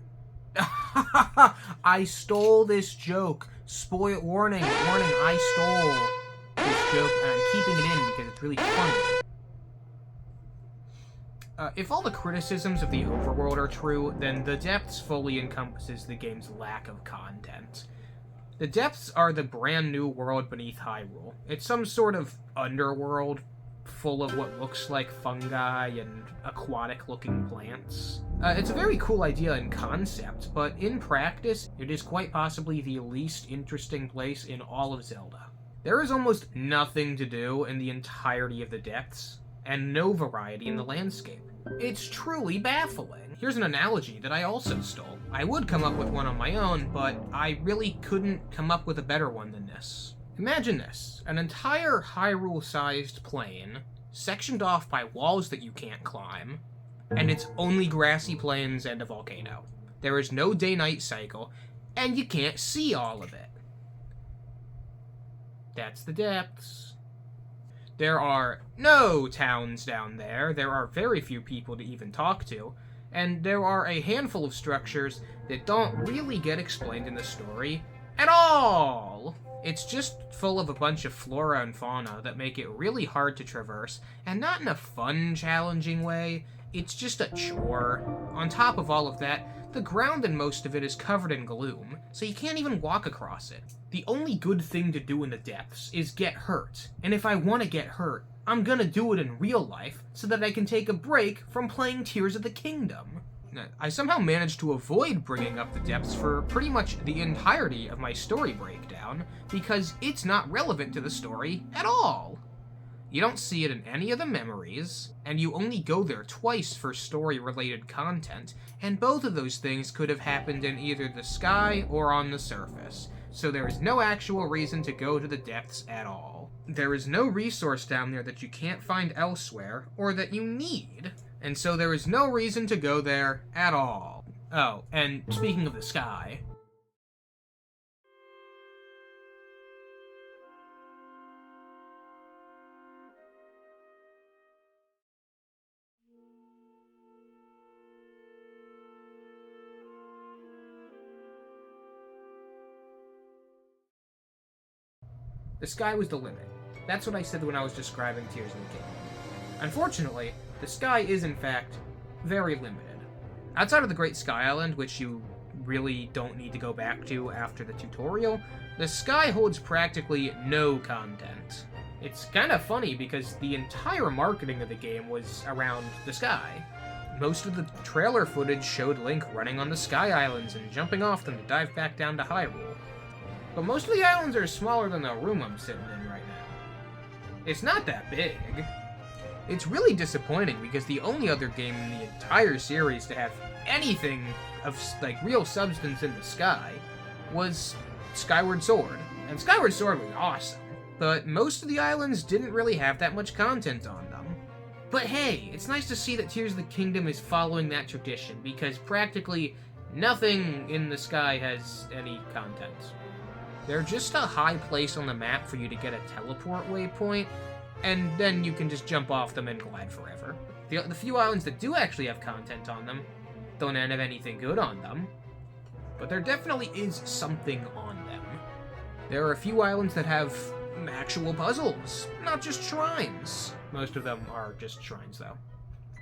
I stole this joke. Warning, I stole this joke, and I'm keeping it in because it's really funny. If all the criticisms of the overworld are true, then the Depths fully encompasses the game's lack of content. The Depths are the brand new world beneath Hyrule. It's some sort of underworld full of what looks like fungi and aquatic-looking plants. It's a very cool idea in concept, but in practice, it is quite possibly the least interesting place in all of Zelda. There is almost nothing to do in the entirety of the Depths, and no variety in the landscape. It's truly baffling. Here's an analogy that I also stole. I would come up with one on my own, but I really couldn't come up with a better one than this. Imagine this, an entire Hyrule-sized plain, sectioned off by walls that you can't climb, and it's only grassy plains and a volcano. There is no day-night cycle, and you can't see all of it. That's the Depths. There are no towns down there, there are very few people to even talk to, and there are a handful of structures that don't really get explained in the story at all. It's just full of a bunch of flora and fauna that make it really hard to traverse, and not in a fun, challenging way. It's just a chore. On top of all of that, the ground in most of it is covered in gloom, so you can't even walk across it. The only good thing to do in the Depths is get hurt, and if I want to get hurt, I'm gonna do it in real life so that I can take a break from playing Tears of the Kingdom. I somehow managed to avoid bringing up the Depths for pretty much the entirety of my story breakdown, because it's not relevant to the story at all. You don't see it in any of the memories, and you only go there twice for story-related content, and both of those things could have happened in either the sky or on the surface, so there is no actual reason to go to the Depths at all. There is no resource down there that you can't find elsewhere, or that you need, and so there is no reason to go there at all. Oh, and speaking of the sky... The sky was the limit. That's what I said when I was describing Tears of the Kingdom. Unfortunately, the sky is in fact very limited. Outside of the Great Sky Island, which you really don't need to go back to after the tutorial, the sky holds practically no content. It's kind of funny because the entire marketing of the game was around the sky. Most of the trailer footage showed Link running on the Sky Islands and jumping off them to dive back down to Hyrule. But most of the islands are smaller than the room I'm sitting in right now. It's not that big. It's really disappointing because the only other game in the entire series to have anything of like real substance in the sky was Skyward Sword. And Skyward Sword was awesome. but most of the islands didn't really have that much content on them. But hey, it's nice to see that Tears of the Kingdom is following that tradition, because practically nothing in the sky has any content. They're just a high place on the map for you to get a teleport waypoint, and then you can just jump off them and glide forever. The few islands that do actually have content on them don't have anything good on them, but there definitely is something on them. There are a few islands that have actual puzzles, not just shrines. Most of them are just shrines, though.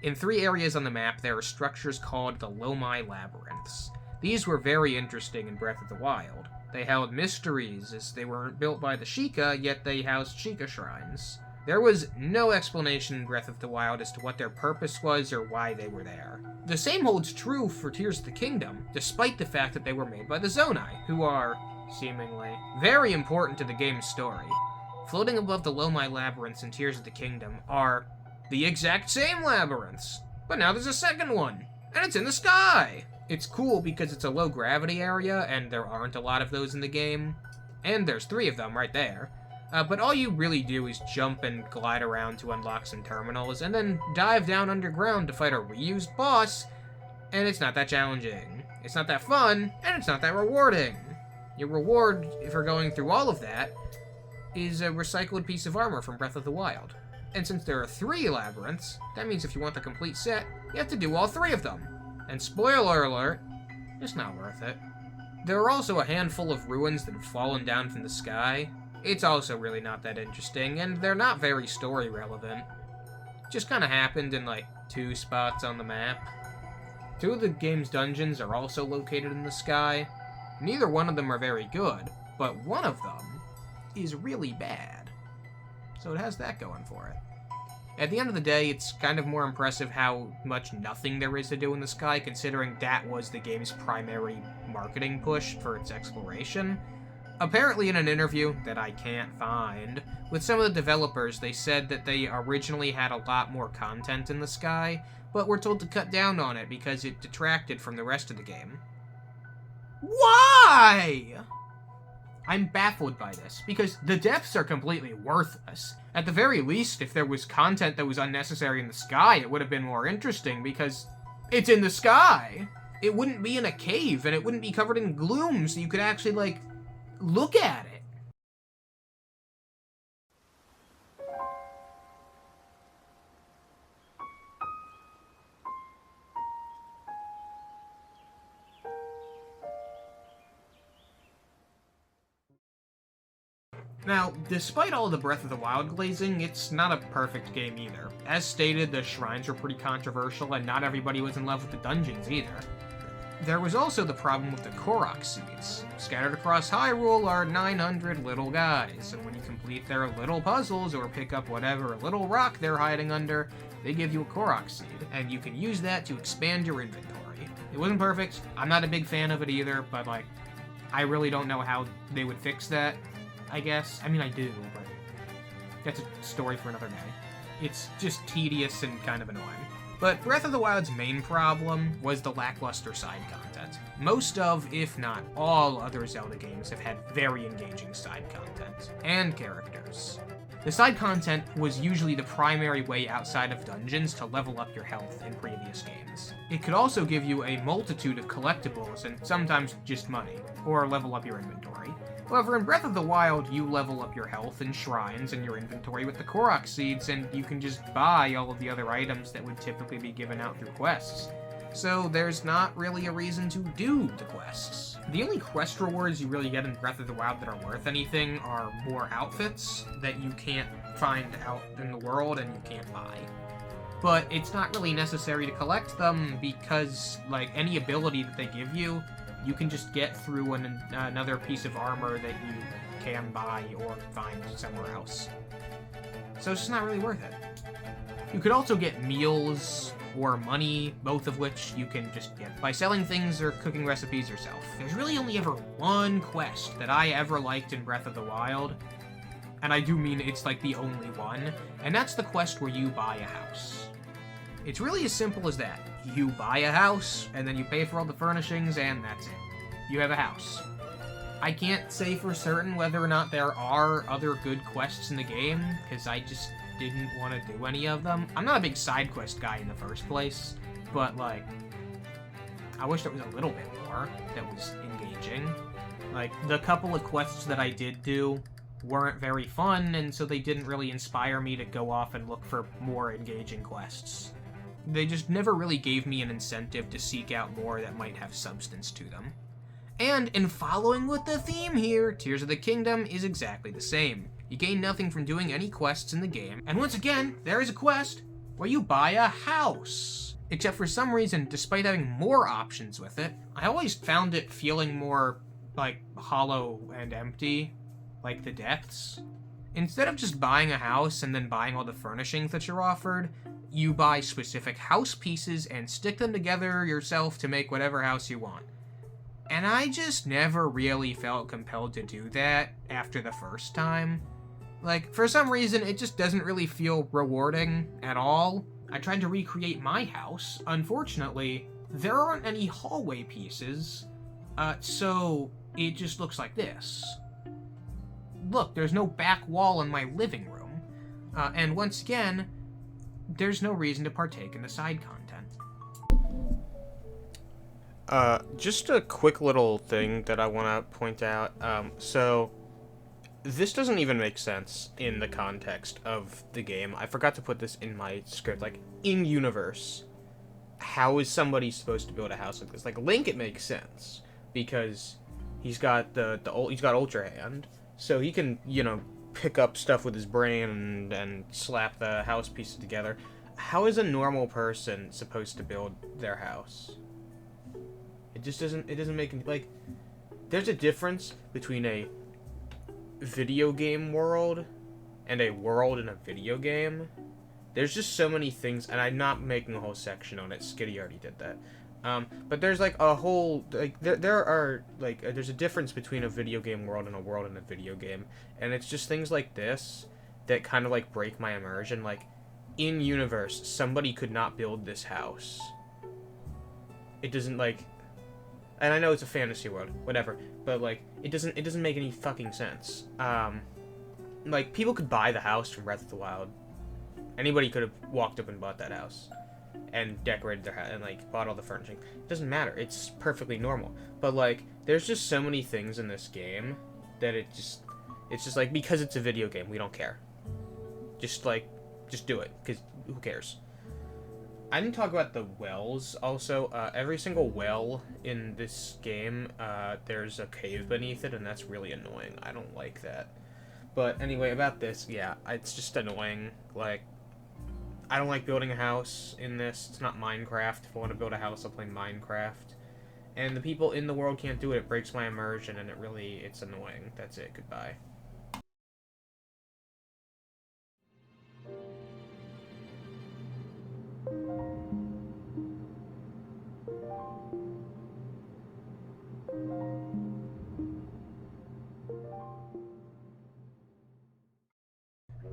In 3 areas on the map, there are structures called the Lomai Labyrinths. These were very interesting in Breath of the Wild. They held mysteries, as they weren't built by the Sheikah, yet they housed Sheikah shrines. There was no explanation in Breath of the Wild as to what their purpose was or why they were there. The same holds true for Tears of the Kingdom, despite the fact that they were made by the Zonai, who are, seemingly, very important to the game's story. Floating above the Lomai Labyrinths in Tears of the Kingdom are the exact same labyrinths, but now there's a second one, and it's in the sky! It's cool because it's a low-gravity area, and there aren't a lot of those in the game, and there's 3 of them right there. But all you really do is jump and glide around to unlock some terminals, and then dive down underground to fight a reused boss, and it's not that challenging. It's not that fun, and it's not that rewarding. Your reward for going through all of that is a recycled piece of armor from Breath of the Wild. And since there are 3 labyrinths, that means if you want the complete set, you have to do all 3 of them. And spoiler alert, it's not worth it. There are also a handful of ruins that have fallen down from the sky. It's also really not that interesting, and they're not very story relevant. Just kinda happened in like 2 spots on the map. 2 of the game's dungeons are also located in the sky. Neither one of them are very good, but one of them is really bad. So it has that going for it. At the end of the day, it's kind of more impressive how much nothing there is to do in the sky, considering that was the game's primary marketing push for its exploration. Apparently in an interview that I can't find, with some of the developers, they said that they originally had a lot more content in the sky, but were told to cut down on it because it detracted from the rest of the game. Why? I'm baffled by this, because the depths are completely worthless. At the very least, if there was content that was unnecessary in the sky, it would have been more interesting, because it's in the sky. It wouldn't be in a cave, and it wouldn't be covered in gloom, so you could actually, like, look at it. Now, despite all the Breath of the Wild glazing, it's not a perfect game either. As stated, the shrines were pretty controversial, and not everybody was in love with the dungeons either. There was also the problem with the Korok seeds. Scattered across Hyrule are 900 little guys, and when you complete their little puzzles or pick up whatever little rock they're hiding under, they give you a Korok seed, and you can use that to expand your inventory. It wasn't perfect, I'm not a big fan of it either, but like, I really don't know how they would fix that, I guess. I mean, I do, but that's a story for another day. It's just tedious and kind of annoying. But Breath of the Wild's main problem was the lackluster side content. Most of, if not all, other Zelda games have had very engaging side content, and characters. The side content was usually the primary way outside of dungeons to level up your health in previous games. It could also give you a multitude of collectibles, and sometimes just money, or level up your inventory. However, in Breath of the Wild, you level up your health and shrines and your inventory with the Korok seeds, and you can just buy all of the other items that would typically be given out through quests. So there's not really a reason to do the quests. The only quest rewards you really get in Breath of the Wild that are worth anything are more outfits that you can't find out in the world and you can't buy. But it's not really necessary to collect them because, like, any ability that they give you, you can just get through another piece of armor that you can buy or find somewhere else. So it's just not really worth it. You could also get meals or money, both of which you can just get by selling things or cooking recipes yourself. There's really only ever one quest that I ever liked in Breath of the Wild, and I do mean it's like the only one, and that's the quest where you buy a house. It's really as simple as that. You buy a house, and then you pay for all the furnishings, and that's it. You have a house. I can't say for certain whether or not there are other good quests in the game, because I just didn't want to do any of them. I'm not a big side quest guy in the first place, but, like, I wish there was a little bit more that was engaging. Like, the couple of quests that I did do weren't very fun, and so they didn't really inspire me to go off and look for more engaging quests. They just never really gave me an incentive to seek out more that might have substance to them. And in following with the theme here, Tears of the Kingdom is exactly the same. You gain nothing from doing any quests in the game, and once again, there is a quest where you buy a house. Except for some reason, despite having more options with it, I always found it feeling more, like, hollow and empty, like the depths. Instead of just buying a house and then buying all the furnishings that you're offered, you buy specific house pieces and stick them together yourself to make whatever house you want. And I just never really felt compelled to do that after the first time. Like, for some reason, it just doesn't really feel rewarding at all. I tried to recreate my house. Unfortunately, there aren't any hallway pieces, so it just looks like this. Look, there's no back wall in my living room. And once again, there's no reason to partake in the side content. Just a quick little thing that I want to point out. So, this doesn't even make sense in the context of the game. I forgot to put this in my script. Like, in universe, how is somebody supposed to build a house like this? Like, Link, it makes sense, because he's got he's got Ultra Hand, so he can, you know, pick up stuff with his brain and slap the house pieces together. How is a normal person supposed to build their house? It just doesn't make any, like, there's a difference between a video game world and a world in a video game. There's just so many things, and I'm not making a whole section on it. Skitty already did that. But there's, like, a whole, like, there are, like, there's a difference between a video game world and a world in a video game, and it's just things like this that kind of, like, break my immersion. Like, in universe, somebody could not build this house. It doesn't, like, and I know it's a fantasy world, whatever, but, like, it doesn't make any fucking sense. Like, people could buy the house from Breath of the Wild. Anybody could have walked up and bought that house and decorated their house and, like, bought all the furnishing. It doesn't matter. It's perfectly normal. But, like, there's just so many things in this game that it's just like, because it's a video game, we don't care. Just do it, because who cares? I didn't talk about the wells, also. Every single well in this game, there's a cave beneath it, and that's really annoying. I don't like that. But anyway, about this, yeah, it's just annoying. Like, I don't like building a house in this. It's not Minecraft. If I want to build a house, I'll play Minecraft. And the people in the world can't do it. It breaks my immersion, and it's annoying. That's it. Goodbye.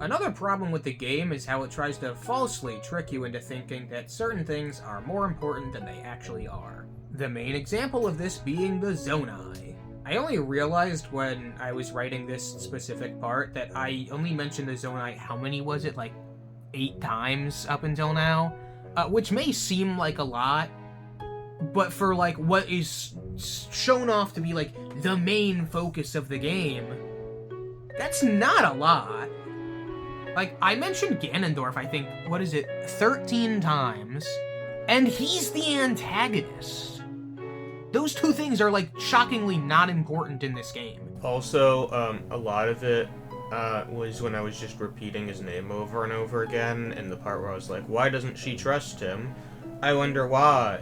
Another problem with the game is how it tries to falsely trick you into thinking that certain things are more important than they actually are. The main example of this being the Zonai. I only realized when I was writing this specific part that I only mentioned the Zonai, how many was it, like 8 times up until now? Which may seem like a lot, but for, like, what is shown off to be, like, the main focus of the game, that's not a lot. Like, I mentioned Ganondorf, I think, 13 times, and he's the antagonist. Those two things are, like, shockingly not important in this game. Also, a lot of it was when I was just repeating his name over and over again, and the part where I was like, why doesn't she trust him? I wonder why.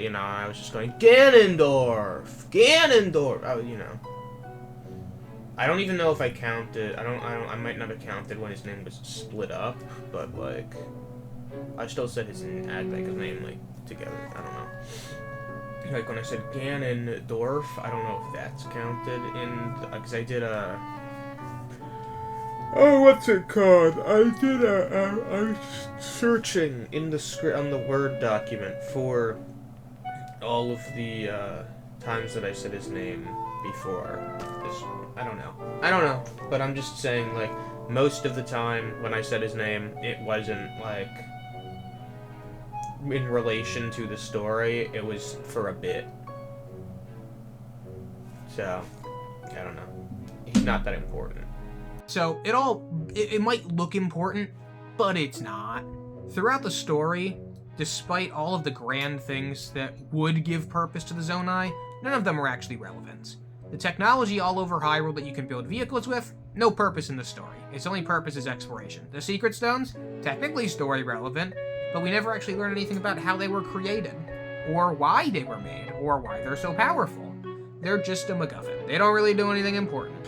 You know, I was just going, Ganondorf! Ganondorf! You know. I don't even know if I counted. I might not have counted when his name was split up, but, like, I still said his name, like, together. I don't know. Like, when I said Ganondorf, I don't know if that's counted because I did a... Oh, what's it called? I was searching in the script, on the Word document for all of the, times that I said his name before this. I don't know. But I'm just saying, like, most of the time when I said his name, it wasn't, like, in relation to the story. It was for a bit. So, I don't know. He's not that important. So, it might look important, but it's not. Throughout the story, despite all of the grand things that would give purpose to the Zonai, none of them are actually relevant. The technology all over Hyrule that you can build vehicles with, no purpose in the story. Its only purpose is exploration. The Secret Stones, technically story relevant, but we never actually learn anything about how they were created, or why they were made, or why they're so powerful. They're just a MacGuffin. They don't really do anything important.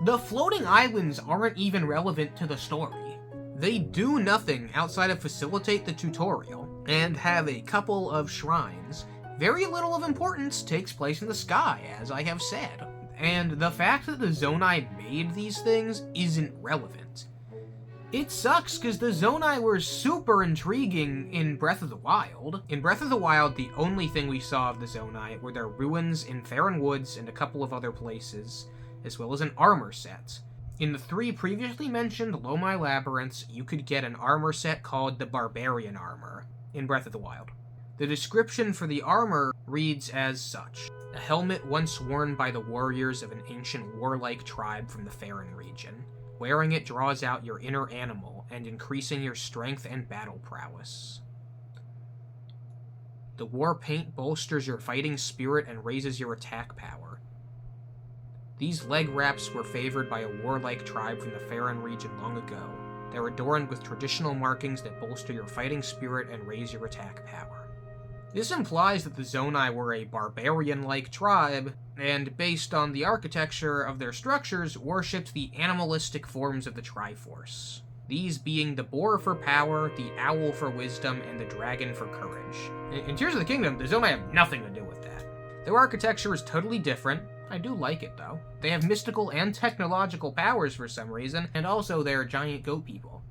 The floating islands aren't even relevant to the story. They do nothing outside of facilitate the tutorial, and have a couple of shrines. Very little of importance takes place in the sky, as I have said. And the fact that the Zonai made these things isn't relevant. It sucks because the Zonai were super intriguing in Breath of the Wild. In Breath of the Wild, the only thing we saw of the Zonai were their ruins in Faron Woods and a couple of other places, as well as an armor set. In the 3 previously mentioned Lomai Labyrinths, you could get an armor set called the Barbarian Armor in Breath of the Wild. The description for the armor reads as such: a helmet once worn by the warriors of an ancient warlike tribe from the Faron region. Wearing it draws out your inner animal and increasing your strength and battle prowess. The war paint bolsters your fighting spirit and raises your attack power. These leg wraps were favored by a warlike tribe from the Faron region long ago. They're adorned with traditional markings that bolster your fighting spirit and raise your attack power. This implies that the Zonai were a barbarian-like tribe, and based on the architecture of their structures, worshipped the animalistic forms of the Triforce. These being the boar for power, the owl for wisdom, and the dragon for courage. In Tears of the Kingdom, the Zonai have nothing to do with that. Their architecture is totally different. I do like it, though. They have mystical and technological powers for some reason, and also they're giant goat people.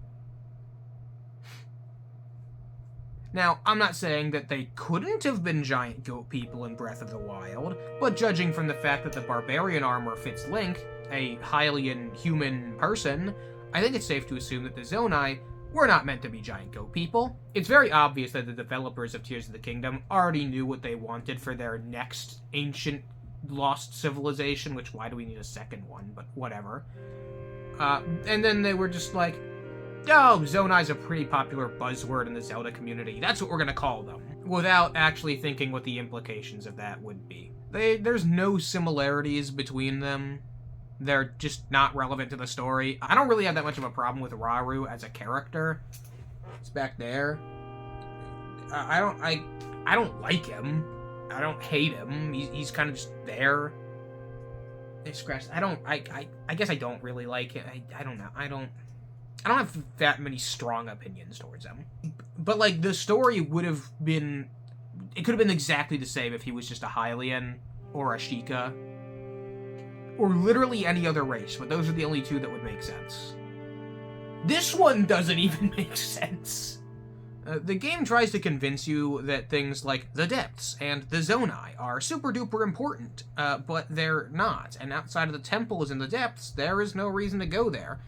Now, I'm not saying that they couldn't have been giant goat people in Breath of the Wild, but judging from the fact that the Barbarian armor fits Link, a Hylian human person, I think it's safe to assume that the Zonai were not meant to be giant goat people. It's very obvious that the developers of Tears of the Kingdom already knew what they wanted for their next ancient lost civilization, which why do we need a second one, but whatever. And then they were just like, oh, Zonai's a pretty popular buzzword in the Zelda community, that's what we're gonna call them, without actually thinking what the implications of that would be. There's no similarities between them. They're just not relevant to the story. I don't really have that much of a problem with Rauru as a character. It's back there. I don't like him. I don't hate him. He's kind of just there. They scratched. I guess I don't really like him. I don't know. I don't have that many strong opinions towards him. But, like, the story would have been... It could have been exactly the same if he was just a Hylian or a Sheikah. Or literally any other race, but those are the only two that would make sense. This one doesn't even make sense. The game tries to convince you that things like the Depths and the Zonai are super duper important, but they're not. And outside of the temples in the Depths, there is no reason to go there.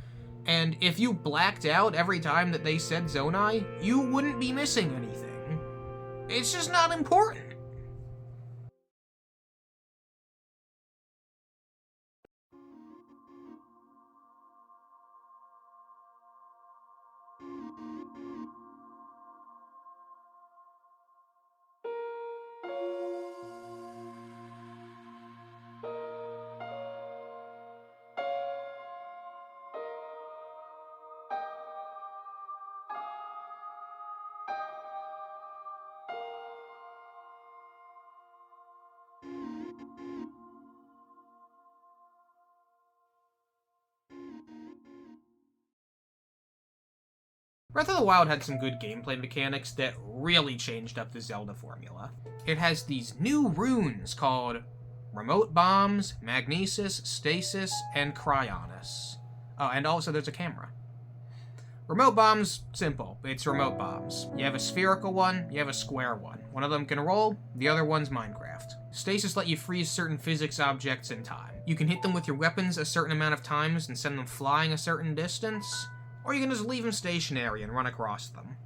And if you blacked out every time that they said Zonai, you wouldn't be missing anything. It's just not important. Breath of the Wild had some good gameplay mechanics that really changed up the Zelda formula. It has these new runes called Remote Bombs, Magnesis, Stasis, and Cryonis. Oh, and also there's a camera. Remote bombs, simple. It's remote bombs. You have a spherical one, you have a square one. One of them can roll, the other one's Minecraft. Stasis let you freeze certain physics objects in time. You can hit them with your weapons a certain amount of times and send them flying a certain distance, or you can just leave them stationary and run across them.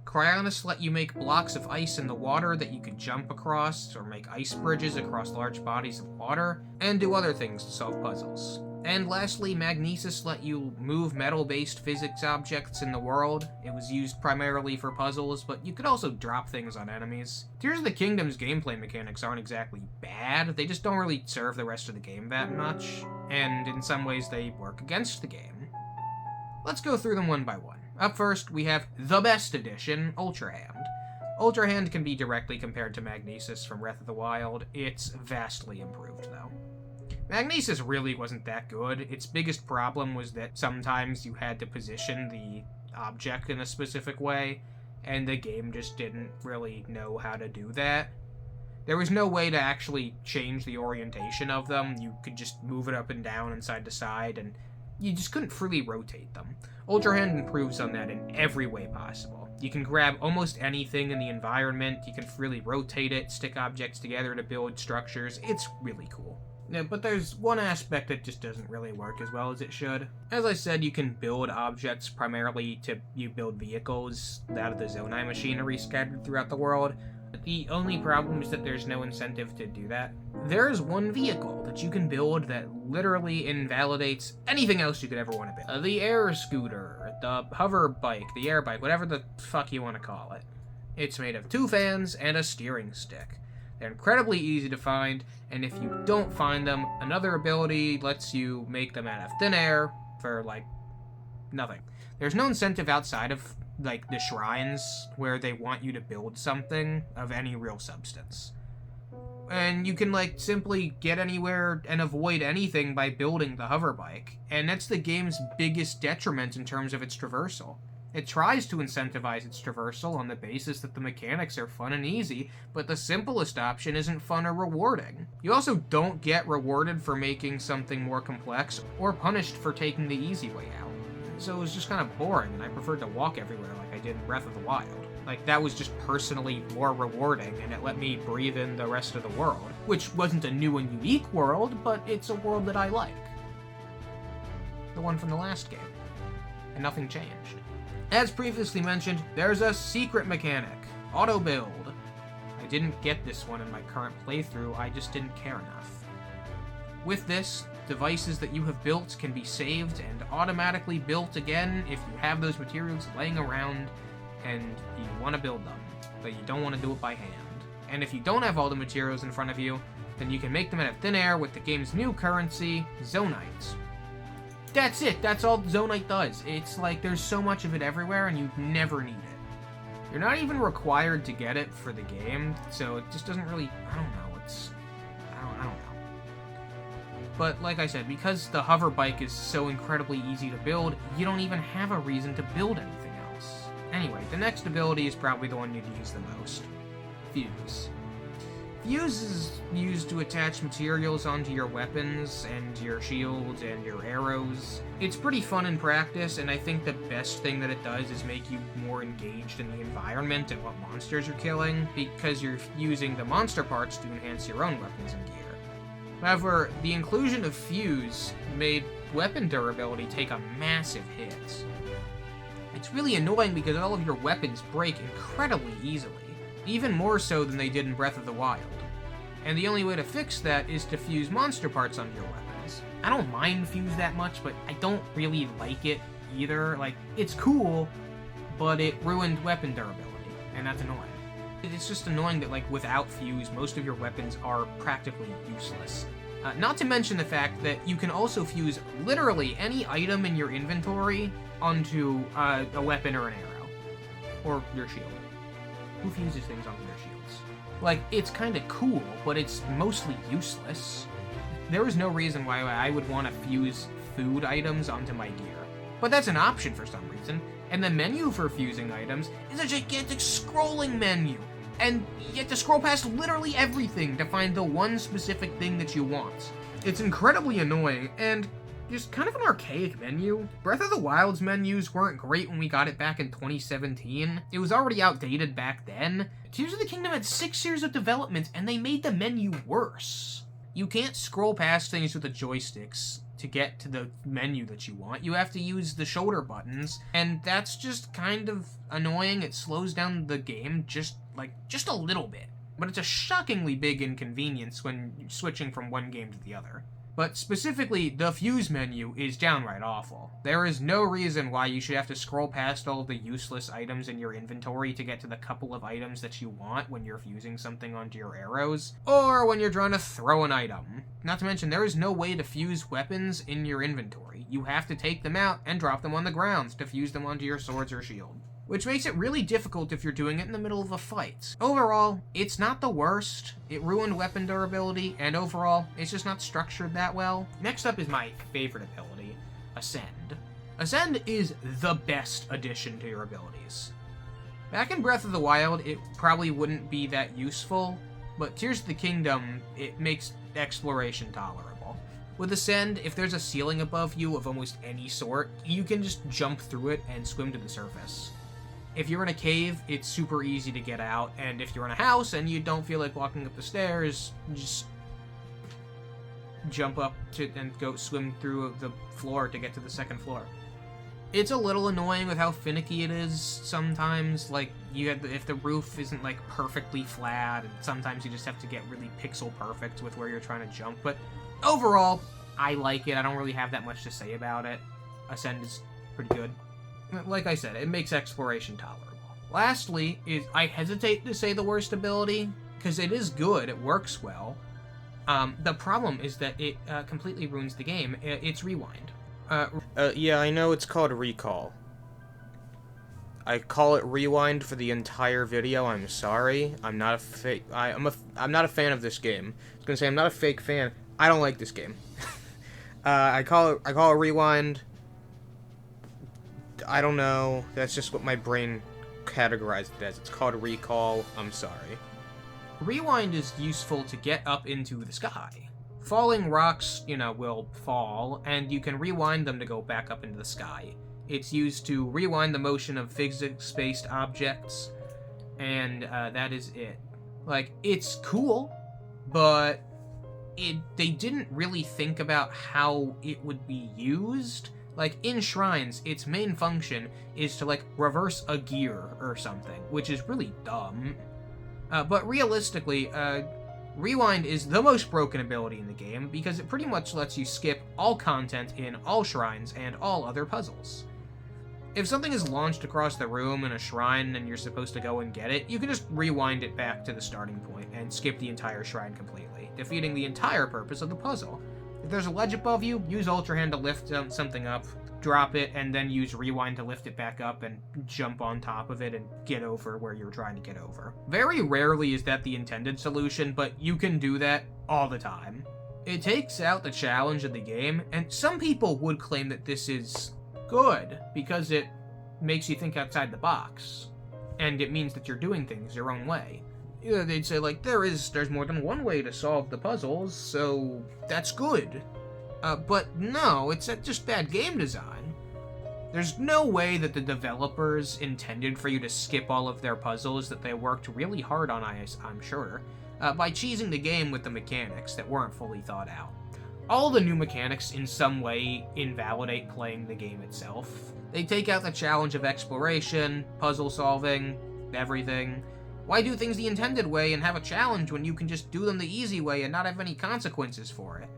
Cryonis let you make blocks of ice in the water that you could jump across, or make ice bridges across large bodies of water, and do other things to solve puzzles. And lastly, Magnesis let you move metal-based physics objects in the world. It was used primarily for puzzles, but you could also drop things on enemies. Tears of the Kingdom's gameplay mechanics aren't exactly bad, they just don't really serve the rest of the game that much, and in some ways they work against the game. Let's go through them one by one. Up first, we have the best edition, Ultra Hand. Ultra Hand can be directly compared to Magnesis from Breath of the Wild. It's vastly improved, though. Magnesis really wasn't that good. Its biggest problem was that sometimes you had to position the object in a specific way, and the game just didn't really know how to do that. There was no way to actually change the orientation of them. You could just move it up and down and side to side, and you just couldn't freely rotate them. Ultra Hand improves on that in every way possible. You can grab almost anything in the environment, you can freely rotate it, stick objects together to build structures. It's really cool. Yeah, but there's one aspect that just doesn't really work as well as it should. As I said, you can build objects primarily you build vehicles out of the Zonai machinery scattered throughout the world. The only problem is that there's no incentive to do that. There's one vehicle that you can build that literally invalidates anything else you could ever want to build. The air scooter, the hover bike, the air bike, whatever the fuck you want to call it. It's made of 2 fans and a steering stick. They're incredibly easy to find, and if you don't find them, another ability lets you make them out of thin air for, like, nothing. There's no incentive outside of, like, the shrines where they want you to build something of any real substance. And you can, like, simply get anywhere and avoid anything by building the hover bike, and that's the game's biggest detriment in terms of its traversal. It tries to incentivize its traversal on the basis that the mechanics are fun and easy, but the simplest option isn't fun or rewarding. You also don't get rewarded for making something more complex, or punished for taking the easy way out. So it was just kind of boring, and I preferred to walk everywhere like I did in Breath of the Wild. Like, that was just personally more rewarding, and it let me breathe in the rest of the world. Which wasn't a new and unique world, but it's a world that I like. The one from the last game. And nothing changed. As previously mentioned, there's a secret mechanic, auto build. I didn't get this one in my current playthrough, I just didn't care enough. With this, devices that you have built can be saved and automatically built again if you have those materials laying around and you want to build them, but you don't want to do it by hand. And if you don't have all the materials in front of you, then you can make them out of thin air with the game's new currency, Zonite. That's it, that's all Zonite does. It's like there's so much of it everywhere and you never need it. You're not even required to get it for the game, so it just doesn't really, I don't know. But like I said, because the hover bike is so incredibly easy to build, you don't even have a reason to build anything else. Anyway, the next ability is probably the one you'd use the most. Fuse. Fuse is used to attach materials onto your weapons and your shields and your arrows. It's pretty fun in practice, and I think the best thing that it does is make you more engaged in the environment and what monsters you're killing, because you're using the monster parts to enhance your own weapons and gear. However, the inclusion of Fuse made weapon durability take a massive hit. It's really annoying because all of your weapons break incredibly easily, even more so than they did in Breath of the Wild. And the only way to fix that is to fuse monster parts onto your weapons. I don't mind Fuse that much, but I don't really like it either. Like, it's cool, but it ruined weapon durability, and that's annoying. It's just annoying that, like, without Fuse, most of your weapons are practically useless. Not to mention the fact that you can also fuse literally any item in your inventory onto a weapon or an arrow. Or your shield. Who fuses things onto their shields? Like, it's kind of cool, but it's mostly useless. There is no reason why I would want to fuse food items onto my gear. But that's an option for some reason, and the menu for fusing items is a gigantic scrolling menu. And you have to scroll past literally everything to find the one specific thing that you want. It's incredibly annoying, and just kind of an archaic menu. Breath of the Wild's menus weren't great when we got it back in 2017. It was already outdated back then. Tears of the Kingdom had 6 years of development, and they made the menu worse. You can't scroll past things with the joysticks to get to the menu that you want. You have to use the shoulder buttons, and that's just kind of annoying. It slows down the game just a little bit. But it's a shockingly big inconvenience when you're switching from one game to the other. But specifically, the fuse menu is downright awful. There is no reason why you should have to scroll past all the useless items in your inventory to get to the couple of items that you want when you're fusing something onto your arrows, or when you're trying to throw an item. Not to mention, there is no way to fuse weapons in your inventory. You have to take them out and drop them on the ground to fuse them onto your swords or shield, which makes it really difficult if you're doing it in the middle of a fight. Overall, it's not the worst. It ruined weapon durability, and overall, it's just not structured that well. Next up is my favorite ability, Ascend. Ascend is the best addition to your abilities. Back in Breath of the Wild, it probably wouldn't be that useful, but Tears of the Kingdom, it makes exploration tolerable. With Ascend, if there's a ceiling above you of almost any sort, you can just jump through it and swim to the surface. If you're in a cave, it's super easy to get out, and if you're in a house and you don't feel like walking up the stairs, just jump up and go swim through the floor to get to the second floor. It's a little annoying with how finicky it is sometimes, like, if the roof isn't, like, perfectly flat, and sometimes you just have to get really pixel perfect with where you're trying to jump, but overall, I like it. I don't really have that much to say about it. Ascend is pretty good. Like I said, it makes exploration tolerable. Lastly, I hesitate to say the worst ability, because it is good, it works well. The problem is that it completely ruins the game. It's Rewind. Yeah, I know it's called Recall. I call it Rewind for the entire video. I'm sorry. I'm not a fake. I'm not a fan of this game. I was gonna say I'm not a fake fan. I don't like this game. I call it Rewind. I don't know. That's just what my brain categorized it as. It's called Recall. I'm sorry. Rewind is useful to get up into the sky. Falling rocks, will fall, and you can rewind them to go back up into the sky. It's used to rewind the motion of physics-based objects, and that is it. Like, it's cool, but they didn't really think about how it would be used. Like, in shrines, its main function is to, like, reverse a gear or something, which is really dumb. But realistically, Rewind is the most broken ability in the game because it pretty much lets you skip all content in all shrines and all other puzzles. If something is launched across the room in a shrine and you're supposed to go and get it, you can just rewind it back to the starting point and skip the entire shrine completely, defeating the entire purpose of the puzzle. If there's a ledge above you, use Ultra Hand to lift something up, drop it, and then use Rewind to lift it back up and jump on top of it and get over where you're trying to get over. Very rarely is that the intended solution, but you can do that all the time. It takes out the challenge of the game, and some people would claim that this is good because it makes you think outside the box, and it means that you're doing things your own way. They'd say, like, there's more than one way to solve the puzzles, so that's good. But no, it's just bad game design. There's no way that the developers intended for you to skip all of their puzzles that they worked really hard on, I'm sure, by cheesing the game with the mechanics that weren't fully thought out. All the new mechanics in some way invalidate playing the game itself. They take out the challenge of exploration, puzzle solving, everything. Why do things the intended way and have a challenge when you can just do them the easy way and not have any consequences for it?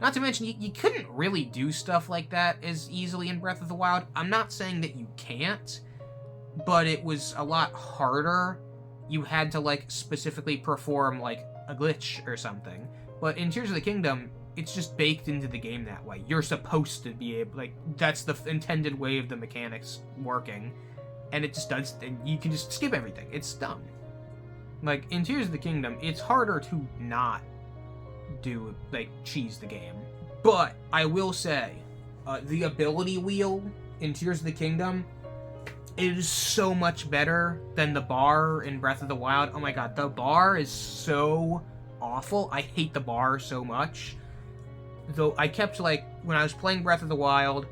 Not to mention, you couldn't really do stuff like that as easily in Breath of the Wild. I'm not saying that you can't, but it was a lot harder. You had to, like, specifically perform, like, a glitch or something. But in Tears of the Kingdom, it's just baked into the game that way. You're supposed to be able, like, that's the intended way of the mechanics working. And it just does, and you can just skip everything. It's dumb. Like, in Tears of the Kingdom, it's harder to not do, like, cheese the game. But, I will say, the ability wheel in Tears of the Kingdom is so much better than the bar in Breath of the Wild. Oh my god, the bar is so awful. I hate the bar so much. Though I kept, like, when I was playing Breath of the Wild,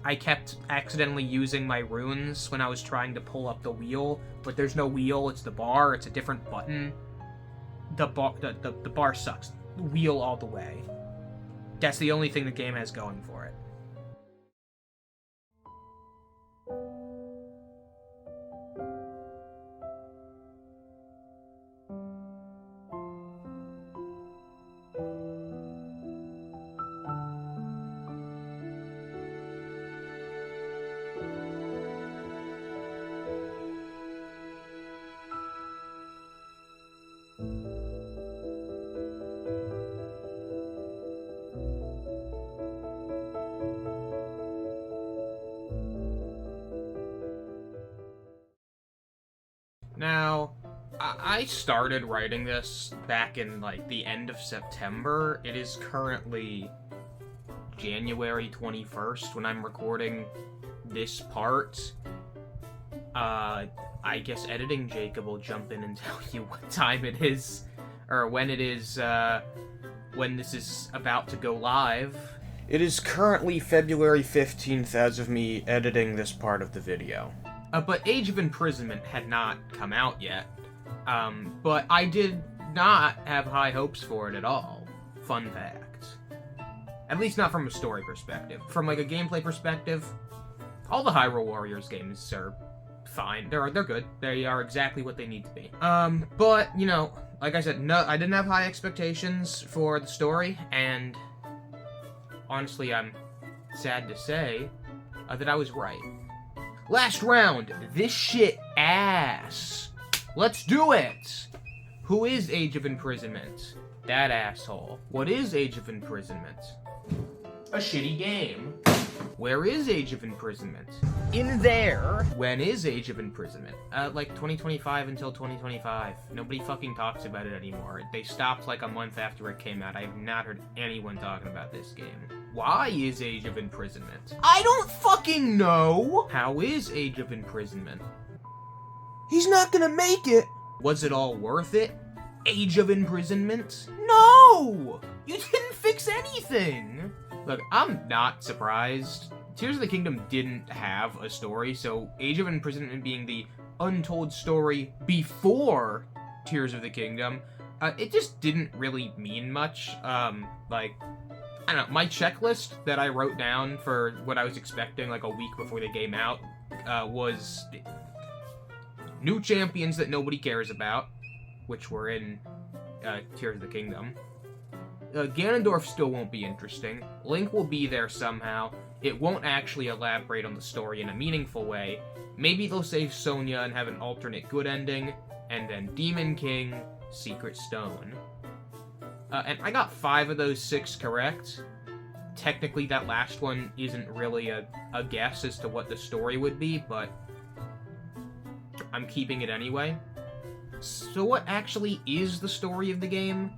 I kept accidentally using my runes when I was trying to pull up the wheel, but there's no wheel, it's the bar, it's a different button. The bar sucks. Wheel all the way. That's the only thing the game has going for it. Now, I started writing this back in, like, the end of September. It is currently January 21st when I'm recording this part. I guess editing Jacob will jump in and tell you what time it is, or when it is, when this is about to go live. It is currently February 15th as of me editing this part of the video. But Age of Imprisonment had not come out yet. But I did not have high hopes for it at all. Fun fact. At least not from a story perspective. From, like, a gameplay perspective, all the Hyrule Warriors games are fine. They're good. They are exactly what they need to be. But, you know, like I said, no, I didn't have high expectations for the story, and honestly, I'm sad to say that I was right. Last round. This shit ass. Let's do it. Who is Age of Imprisonment? That asshole. What is Age of Imprisonment? A shitty game. Where is Age of Imprisonment? In there. When is Age of Imprisonment? Like 2025 until 2025. Nobody fucking talks about it anymore. They stopped like a month after it came out. I have not heard anyone talking about this game. Why is Age of Imprisonment? I don't fucking know! How is Age of Imprisonment? He's not gonna make it! Was it all worth it? Age of Imprisonment? No! You didn't fix anything! Look, I'm not surprised. Tears of the Kingdom didn't have a story, so Age of Imprisonment being the untold story before Tears of the Kingdom, it just didn't really mean much. Like, I don't know, my checklist that I wrote down for what I was expecting like a week before the game out was new champions that nobody cares about, which were in Tears of the Kingdom. Ganondorf still won't be interesting. Link will be there somehow. It won't actually elaborate on the story in a meaningful way. Maybe they'll save Sonya and have an alternate good ending, and then Demon King, Secret Stone. And I got 5 of those 6 correct. Technically, that last one isn't really a guess as to what the story would be, but I'm keeping it anyway. So what actually is the story of the game?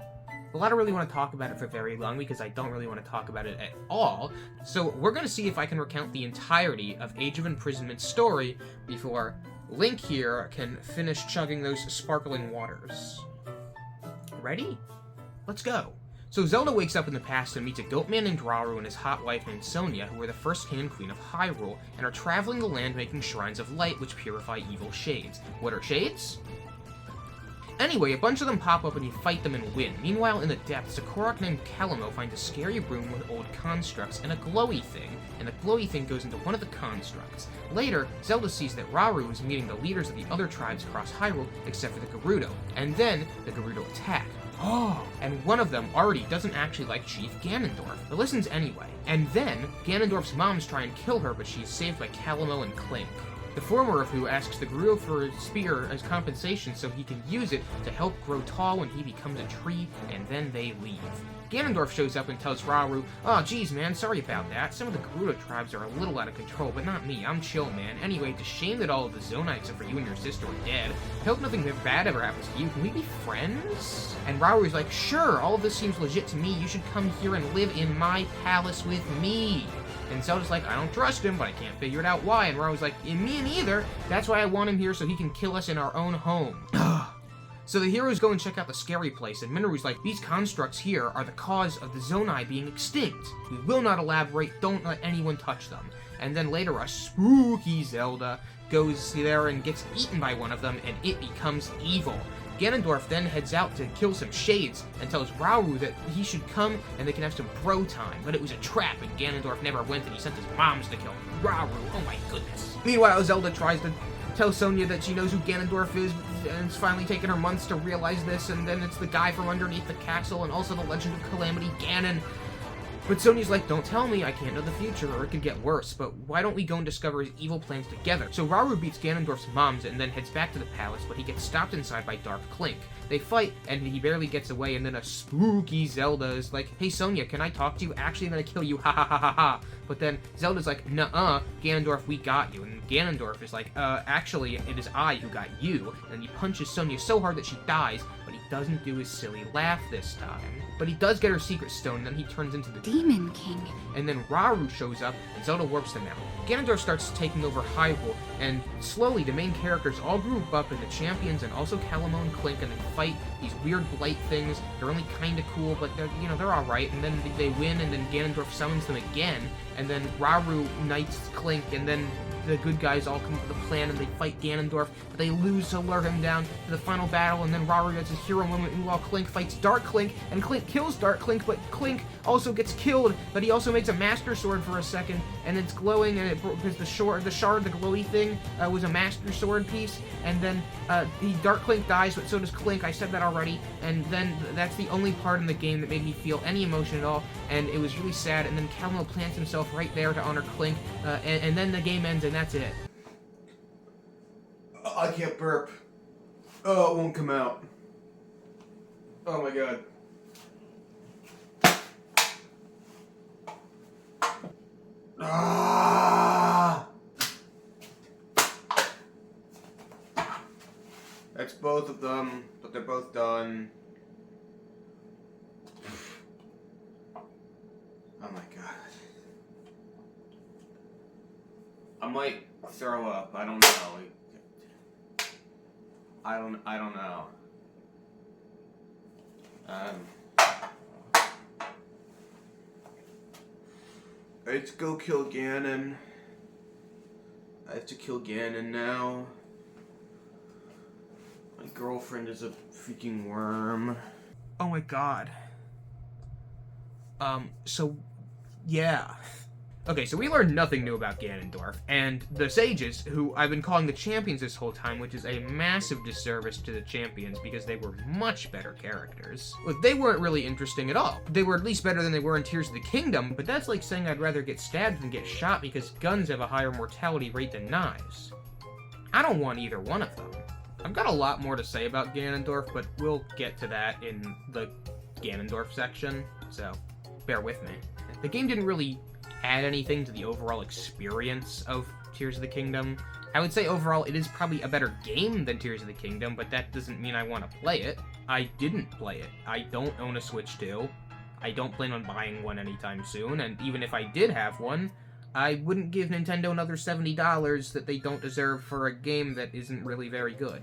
Well, I don't really want to talk about it for very long because I don't really want to talk about it at all. So we're going to see if I can recount the entirety of Age of Imprisonment's story before Link here can finish chugging those sparkling waters. Ready? Let's go. So Zelda wakes up in the past and meets a goat man named Rauru and his hot wife named Sonya, who are the first king and queen of Hyrule, and are traveling the land making shrines of light which purify evil shades. What are shades? Anyway, a bunch of them pop up and you fight them and win. Meanwhile, in the depths, a Korok named Kalamo finds a scary room with old constructs and a glowy thing, and the glowy thing goes into one of the constructs. Later, Zelda sees that Rauru is meeting the leaders of the other tribes across Hyrule, except for the Gerudo, and then the Gerudo attack. Oh, and one of them already doesn't actually like Chief Ganondorf, but listens anyway. And then, Ganondorf's moms try and kill her, but she's saved by Kalamo and Clink. The former of who asks the Gerudo for a spear as compensation so he can use it to help grow tall when he becomes a tree, and then they leave. Ganondorf shows up and tells Rauru, "Oh geez man, sorry about that. Some of the Gerudo tribes are a little out of control, but not me, I'm chill man. Anyway, it's a shame that all of the Zonai except for you and your sister are dead. I hope nothing bad ever happens to you. Can we be friends?" And Rauru's like, "Sure, all of this seems legit to me. You should come here and live in my palace with me." And Zelda's like, "I don't trust him, but I can't figure it out why." And Rauru's like, "Me neither. That's why I want him here so he can kill us in our own home." So the heroes go and check out the scary place, and Minoru's like, these constructs here are the cause of the Zonai being extinct. We will not elaborate, don't let anyone touch them. And then later a spooky Zelda goes there and gets eaten by one of them, and it becomes evil. Ganondorf then heads out to kill some shades and tells Rauru that he should come and they can have some bro time, but it was a trap and Ganondorf never went and he sent his moms to kill Rauru. Oh my goodness. Meanwhile, Zelda tries to tell Sonia that she knows who Ganondorf is, and it's finally taken her months to realize this, and then it's the guy from underneath the castle and also the Legend of Calamity Ganon. But Sonia's like, don't tell me, I can't know the future, or it could get worse, but why don't we go and discover his evil plans together? So Rauru beats Ganondorf's moms and then heads back to the palace, but he gets stopped inside by Dark Clink. They fight, and he barely gets away, and then a spooky Zelda is like, hey Sonia, can I talk to you? Actually, I'm gonna kill you, ha ha ha ha ha. But then Zelda's like, nuh-uh, Ganondorf, we got you. And Ganondorf is like, actually, it is I who got you. And he punches Sonia so hard that she dies, but he doesn't do his silly laugh this time. But he does get her secret stone, and then he turns into the Demon King. And then Rauru shows up, and Zelda warps them out. Ganondorf starts taking over Hyrule, and slowly the main characters all group up into champions, and also Calamon and Clink, and they fight these weird blight things. They're only kinda cool, but they're, they're alright, and then they win, and then Ganondorf summons them again, and then Rauru knights Clink, and then the good guys all come up with a plan and they fight Ganondorf, but they lose to lure him down to the final battle, and then Rauru gets his hero moment, and while Clink fights Dark Clink, and Clink kills Dark Clink, but Clink also gets killed, but he also makes a Master Sword for a second, and it's glowing, and it because the shard, the glowy thing, was a Master Sword piece, and then Dark Clink dies, but so does Clink, I said that already, and then that's the only part in the game that made me feel any emotion at all, and it was really sad, and then Calamon plants himself right there to honor Clink, and then the game ends, and that's it. I can't burp. Oh, it won't come out. Oh my god. Ah! That's both of them, but they're both done. Oh my god. I might throw up. I don't know. I don't know. Let's go kill Ganon. I have to kill Ganon now. My girlfriend is a freaking worm. Oh my god. So, yeah. Okay, so we learned nothing new about Ganondorf, and the sages, who I've been calling the champions this whole time, which is a massive disservice to the champions because they were much better characters. Look, they weren't really interesting at all. They were at least better than they were in Tears of the Kingdom, but that's like saying I'd rather get stabbed than get shot because guns have a higher mortality rate than knives. I don't want either one of them. I've got a lot more to say about Ganondorf, but we'll get to that in the Ganondorf section, so bear with me. The game didn't really add anything to the overall experience of Tears of the Kingdom. I would say overall it is probably a better game than Tears of the Kingdom, but that doesn't mean I want to play it. I didn't play it. I don't own a Switch 2. I don't plan on buying one anytime soon, and even if I did have one, I wouldn't give Nintendo another $70 that they don't deserve for a game that isn't really very good.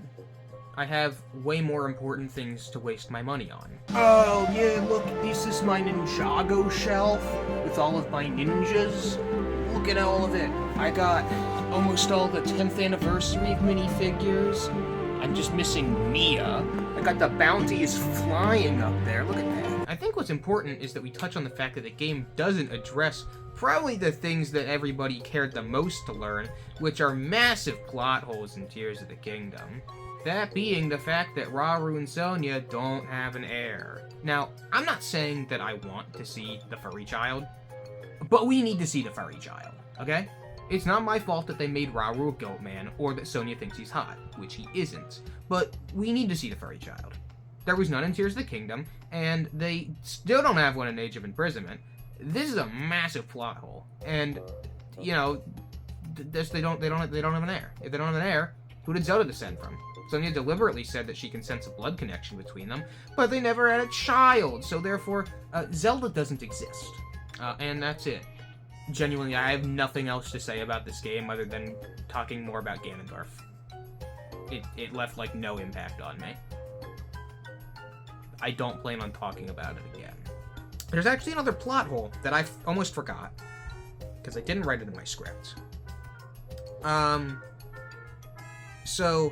I have way more important things to waste my money on. Oh yeah, look, this is my Ninjago shelf with all of my ninjas. Look at all of it. I got almost all the 10th anniversary minifigures. I'm just missing Mia. I got the bounties flying up there. Look at that. I think what's important is that we touch on the fact that the game doesn't address probably the things that everybody cared the most to learn, which are massive plot holes in Tears of the Kingdom. That being the fact that Rauru and Sonia don't have an heir. Now, I'm not saying that I want to see the furry child, but we need to see the furry child, okay? It's not my fault that they made Rauru a goat man, or that Sonia thinks he's hot, which he isn't, but we need to see the furry child. There was none in Tears of the Kingdom, and they still don't have one in Age of Imprisonment. This is a massive plot hole, and, you know, they don't have an heir. If they don't have an heir, who did Zelda descend from? Sonia deliberately said that she can sense a blood connection between them, but they never had a child, so therefore, Zelda doesn't exist. And that's it. Genuinely, I have nothing else to say about this game other than talking more about Ganondorf. It left, like, no impact on me. I don't plan on talking about it again. There's actually another plot hole that I almost forgot, because I didn't write it in my script. So,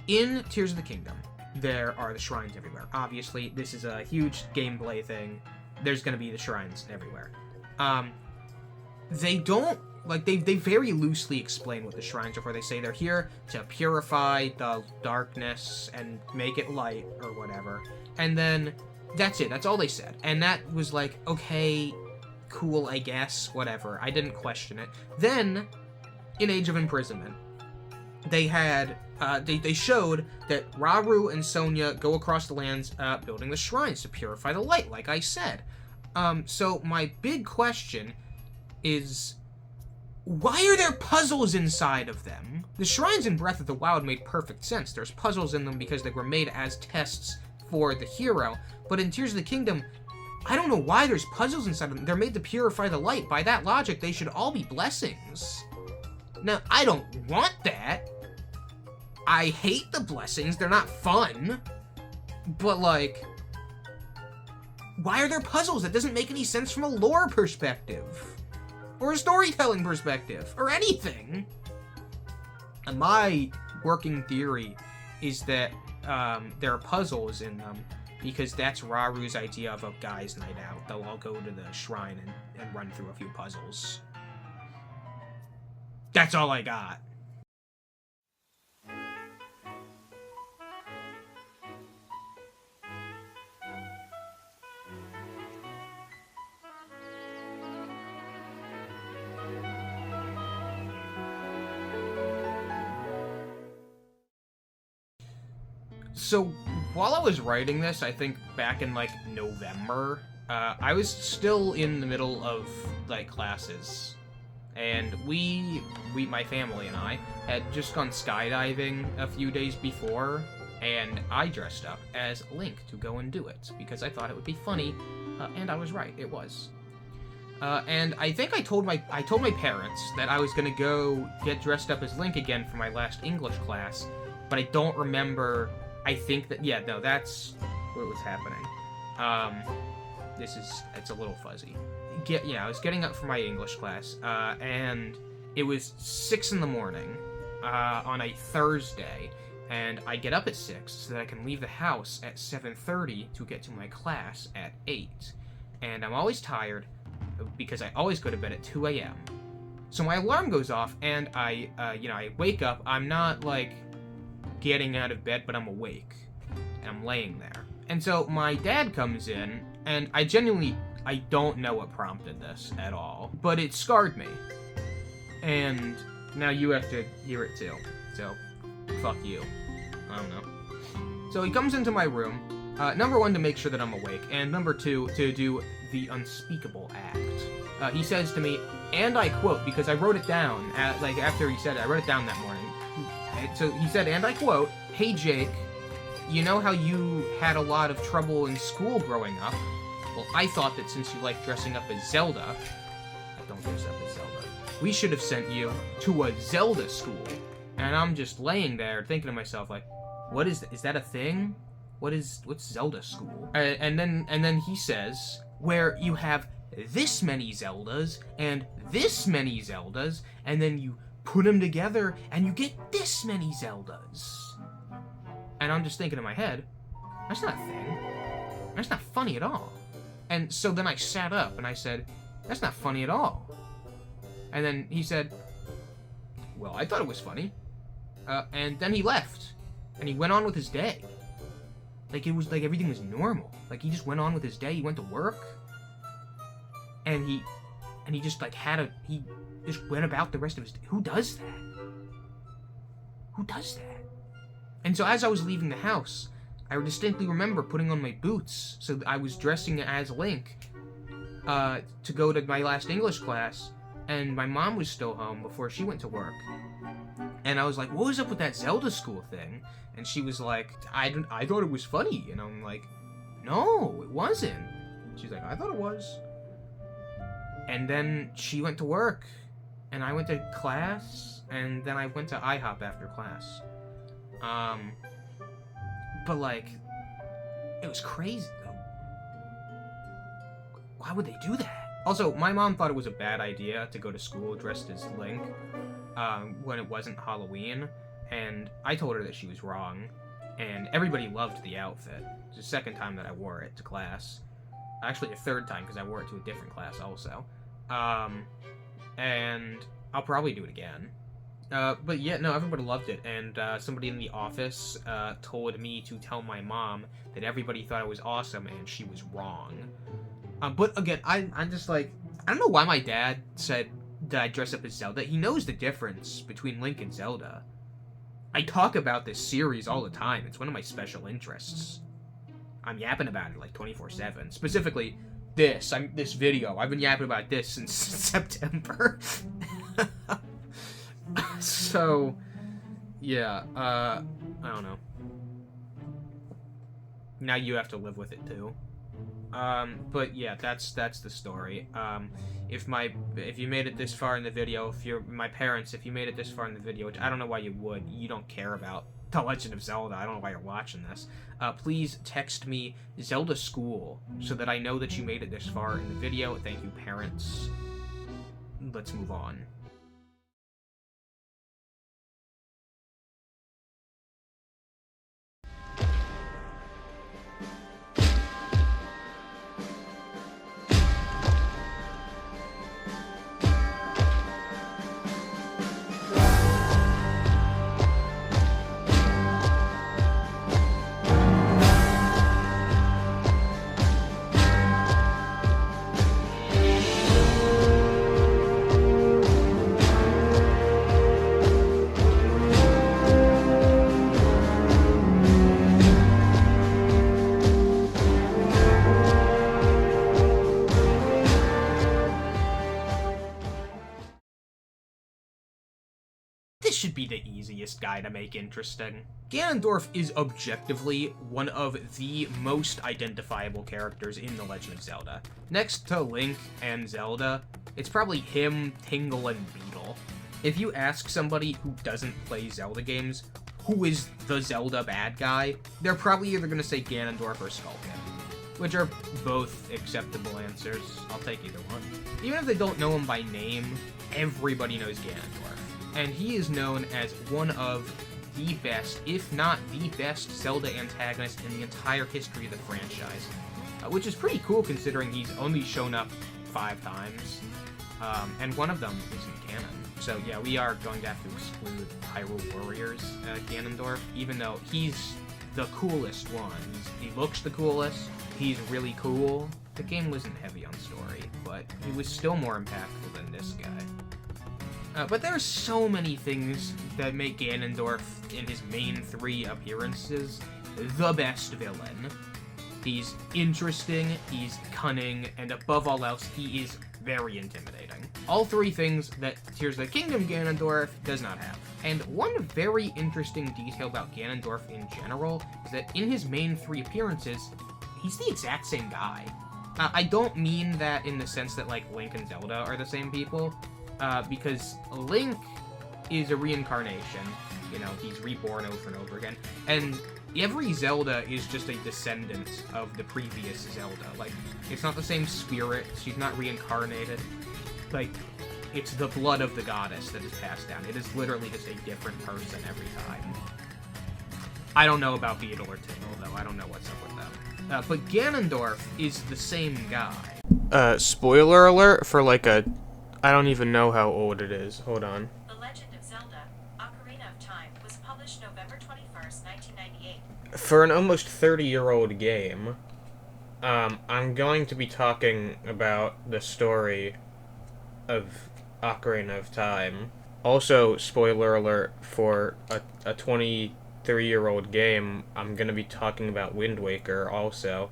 in Tears of the Kingdom, there are the shrines everywhere. Obviously, this is a huge gameplay thing. There's gonna be the shrines everywhere. They don't, like, they very loosely explain what the shrines are for. They say they're here to purify the darkness and make it light, or whatever. And then, that's it. That's all they said. And that was like, okay, cool, I guess, whatever. I didn't question it. Then, in Age of Imprisonment, they had, they showed that Rauru and Sonia go across the lands, building the shrines to purify the light, like I said. So my big question is, why are there puzzles inside of them? The shrines in Breath of the Wild made perfect sense. There's puzzles in them because they were made as tests for the hero, but in Tears of the Kingdom, I don't know why there's puzzles inside of them. They're made to purify the light. By that logic, they should all be blessings. Now, I don't want that. I hate the blessings. They're not fun. But, like, why are there puzzles? That doesn't make any sense from a lore perspective. Or a storytelling perspective. Or anything. And my working theory is that there are puzzles in them because that's Raru's idea of a guy's night out. They'll all go to the shrine and run through a few puzzles. That's all I got. So, while I was writing this, I think back in, like, November, I was still in the middle of, like, classes. And my family and I, had just gone skydiving a few days before, and I dressed up as Link to go and do it, because I thought it would be funny, and I was right, it was. And I think I told my parents that I was gonna go get dressed up as Link again for my last English class, but I don't remember. I think that, yeah, no, that's what was happening. It's a little fuzzy. I was getting up for my English class, and it was 6 in the morning, on a Thursday, and I get up at 6 so that I can leave the house at 7:30 to get to my class at 8. And I'm always tired, because I always go to bed at 2 a.m. So my alarm goes off, and I wake up. I'm not, like, getting out of bed, but I'm awake, and I'm laying there. And so my dad comes in, and I don't know what prompted this at all, but it scarred me. And now you have to hear it too. So, fuck you. I don't know. So he comes into my room, number one, to make sure that I'm awake, and number two, to do the unspeakable act. He says to me, and I quote, because I wrote it down, after he said it, I wrote it down that morning. So he said, and I quote, "Hey Jake, you know how you had a lot of trouble in school growing up? Well, I thought that since you like dressing up as Zelda," I don't dress up as Zelda, "we should have sent you to a Zelda school." And I'm just laying there thinking to myself, like, what is that? Is that a thing? What's Zelda school? And then he says, where you have this many Zeldas and this many Zeldas, and then you put them together and you get this many Zeldas. And I'm just thinking in my head, that's not a thing. That's not funny at all. And so then I sat up and I said, that's not funny at all. And then he said, well, I thought it was funny. And then he left. And he went on with his day. Like, it was like everything was normal. Like, he just went on with his day. He went to work. And he just, like, he just went about the rest of his day. Who does that? Who does that? And so as I was leaving the house, I distinctly remember putting on my boots, so that I was dressing as Link, to go to my last English class, and my mom was still home before she went to work. And I was like, what was up with that Zelda school thing? And she was like, I thought it was funny. And I'm like, no, it wasn't. She's like, I thought it was. And then she went to work, and I went to class, and then I went to IHOP after class. But, like, It was crazy, though. Why would they do that? Also, my mom thought it was a bad idea to go to school dressed as Link when it wasn't Halloween, and I told her that she was wrong, and everybody loved the outfit. It's the second time that I wore it to class. Actually, a third time, because I wore it to a different class also. And I'll probably do it again. But yeah, no, everybody loved it, and somebody in the office told me to tell my mom that everybody thought it was awesome, and she was wrong. But again, I'm just like, I don't know why my dad said that I dress up as Zelda. He knows the difference between Link and Zelda. I talk about this series all the time. It's one of my special interests. I'm yapping about it like 24/7. Specifically, this video. I've been yapping about this since September. So, yeah, I don't know. Now you have to live with it too. But yeah, that's the story. If you made it this far in the video, if you made it this far in the video, which I don't know why you would, you don't care about The Legend of Zelda, I don't know why you're watching this, please text me Zelda School so that I know that you made it this far in the video. Thank you, parents. Let's move on. This should be the easiest guy to make interesting. Ganondorf is objectively one of the most identifiable characters in The Legend of Zelda. Next to Link and Zelda, it's probably him, Tingle, and Beetle. If you ask somebody who doesn't play Zelda games, who is the Zelda bad guy, they're probably either going to say Ganondorf or Skullkin, which are both acceptable answers. I'll take either one. Even if they don't know him by name, everybody knows Ganondorf. And he is known as one of the best, if not the best, Zelda antagonist in the entire history of the franchise. Which is pretty cool considering he's only shown up 5 times, and one of them isn't canon. So yeah, we are going to have to exclude Hyrule Warriors Ganondorf, even though he's the coolest one. He looks the coolest, he's really cool. The game wasn't heavy on story, but he was still more impactful than this guy. But there are so many things that make Ganondorf, in his main 3 appearances, the best villain. He's interesting, he's cunning, and above all else, he is very intimidating. All 3 things that Tears of the Kingdom Ganondorf does not have. And one very interesting detail about Ganondorf in general is that in his main 3 appearances, he's the exact same guy. I don't mean that in the sense that, like, Link and Zelda are the same people, because Link is a reincarnation. You know, he's reborn over and over again. And every Zelda is just a descendant of the previous Zelda. Like, it's not the same spirit, she's not reincarnated. Like, it's the blood of the goddess that is passed down. It is literally just a different person every time. I don't know about Beetle or Tingle, though. I don't know what's up with them. But Ganondorf is the same guy. Spoiler alert for like a... I don't even know how old it is. Hold on. The Legend of Zelda, Ocarina of Time, was published November 21st, 1998. For an almost 30-year-old game, I'm going to be talking about the story of Ocarina of Time. Also, spoiler alert, for a 23-year-old game, I'm going to be talking about Wind Waker also.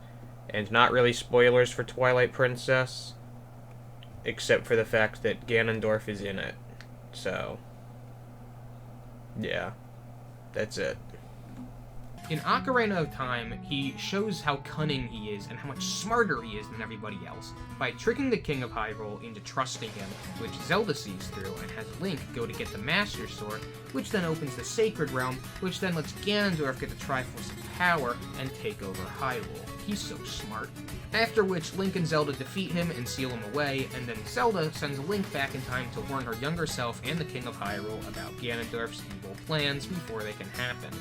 And not really spoilers for Twilight Princess, except for the fact that Ganondorf is in it. So, yeah, that's it. In Ocarina of Time, he shows how cunning he is and how much smarter he is than everybody else by tricking the King of Hyrule into trusting him, which Zelda sees through and has Link go to get the Master Sword, which then opens the Sacred Realm, which then lets Ganondorf get the Triforce of Power and take over Hyrule. He's so smart. After which, Link and Zelda defeat him and seal him away, and then Zelda sends Link back in time to warn her younger self and the King of Hyrule about Ganondorf's evil plans before they can happen.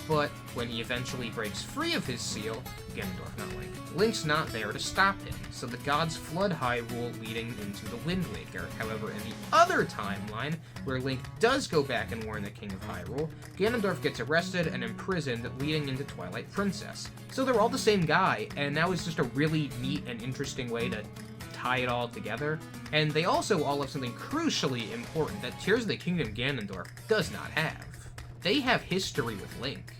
But when he eventually breaks free of his seal, Ganondorf, not Link, Link's not there to stop him, so the gods flood Hyrule, leading into the Wind Waker. However, in the other timeline, where Link does go back and warn the King of Hyrule, Ganondorf gets arrested and imprisoned, leading into Twilight Princess. So they're all the same guy, and now it's just a really neat and interesting way to tie it all together. And they also all have something crucially important that Tears of the Kingdom Ganondorf does not have. They have history with Link.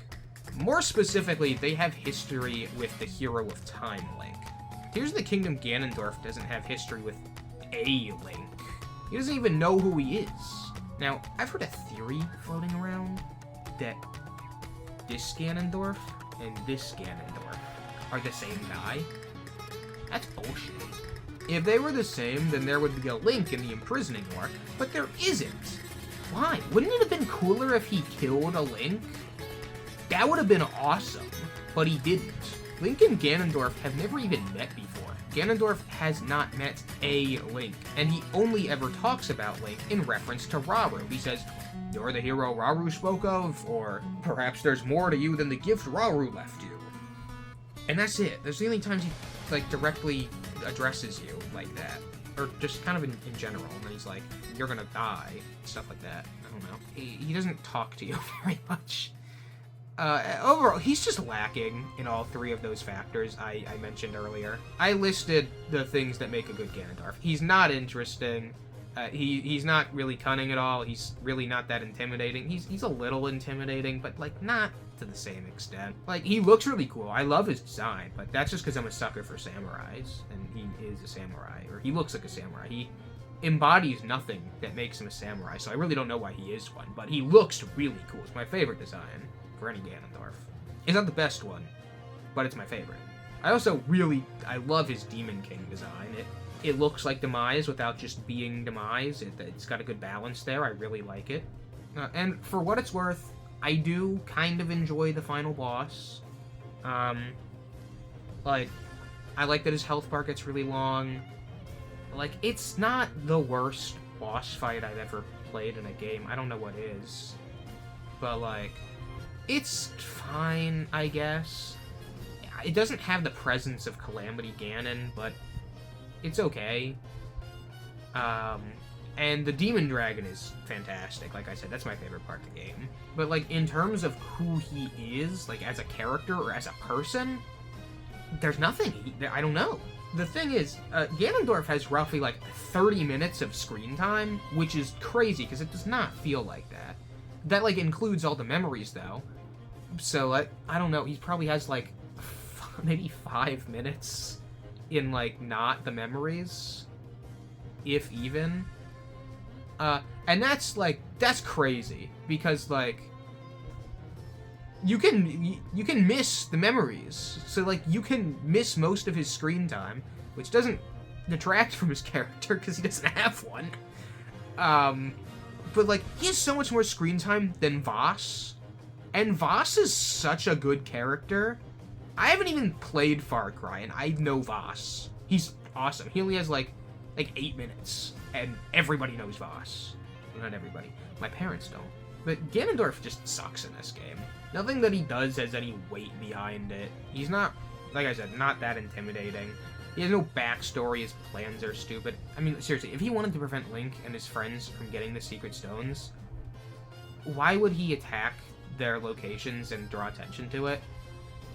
More specifically, they have history with the Hero of Time Link. Tears of the Kingdom Ganondorf doesn't have history with a Link. He doesn't even know who he is. Now, I've heard a theory floating around that this Ganondorf and this Ganondorf are the same guy. That's bullshit. If they were the same, then there would be a Link in the Imprisoning War, but there isn't. Why? Wouldn't it have been cooler if he killed a Link? That would have been awesome, but he didn't. Link and Ganondorf have never even met before. Ganondorf has not met a Link, and he only ever talks about Link in reference to Rauru. He says, "You're the hero Rauru spoke of," or "Perhaps there's more to you than the gift Rauru left you." And that's it. There's the only times he, directly addresses you like that. Or just kind of in general. And then he's like, "You're gonna die." Stuff like that. I don't know. He doesn't talk to you very much. Overall, he's just lacking in all three of those factors I mentioned earlier. I listed the things that make a good Ganondorf. He's not interesting. He's not really cunning at all. He's really not that intimidating. He's a little intimidating, but, not to the same extent. He looks really cool. I love his design, but that's just because I'm a sucker for samurais, and he is a samurai, or he looks like a samurai. He embodies nothing that makes him a samurai, so I really don't know why he is one, but he looks really cool. It's my favorite design for any Ganondorf. It's not the best one, but it's my favorite. I also I love his Demon King design. It looks like Demise without just being Demise. It's got a good balance there. I really like it. And for what it's worth, I do kind of enjoy the final boss. I like that his health bar gets really long. It's not the worst boss fight I've ever played in a game. I don't know what is. But, it's fine, I guess. It doesn't have the presence of Calamity Ganon, but it's okay. And the Demon Dragon is fantastic. Like I said, that's my favorite part of the game. But, in terms of who he is, as a character or as a person, there's nothing. I don't know. The thing is, Ganondorf has roughly, 30 minutes of screen time, which is crazy, because it does not feel like that. That, includes all the memories, though. So, I don't know, he probably has, maybe 5 minutes in, not the memories, if even. And that's crazy, because, you can miss the memories. So, you can miss most of his screen time, which doesn't detract from his character, because he doesn't have one. But, he has so much more screen time than Voss. And Voss is such a good character. I haven't even played Far Cry, and I know Voss. He's awesome. He only has, 8 minutes. And everybody knows Voss. Well, not everybody. My parents don't. But Ganondorf just sucks in this game. Nothing that he does has any weight behind it. He's not, like I said, not that intimidating. He has no backstory, his plans are stupid. I mean, seriously, if he wanted to prevent Link and his friends from getting the Secret Stones, why would he attack their locations and draw attention to it?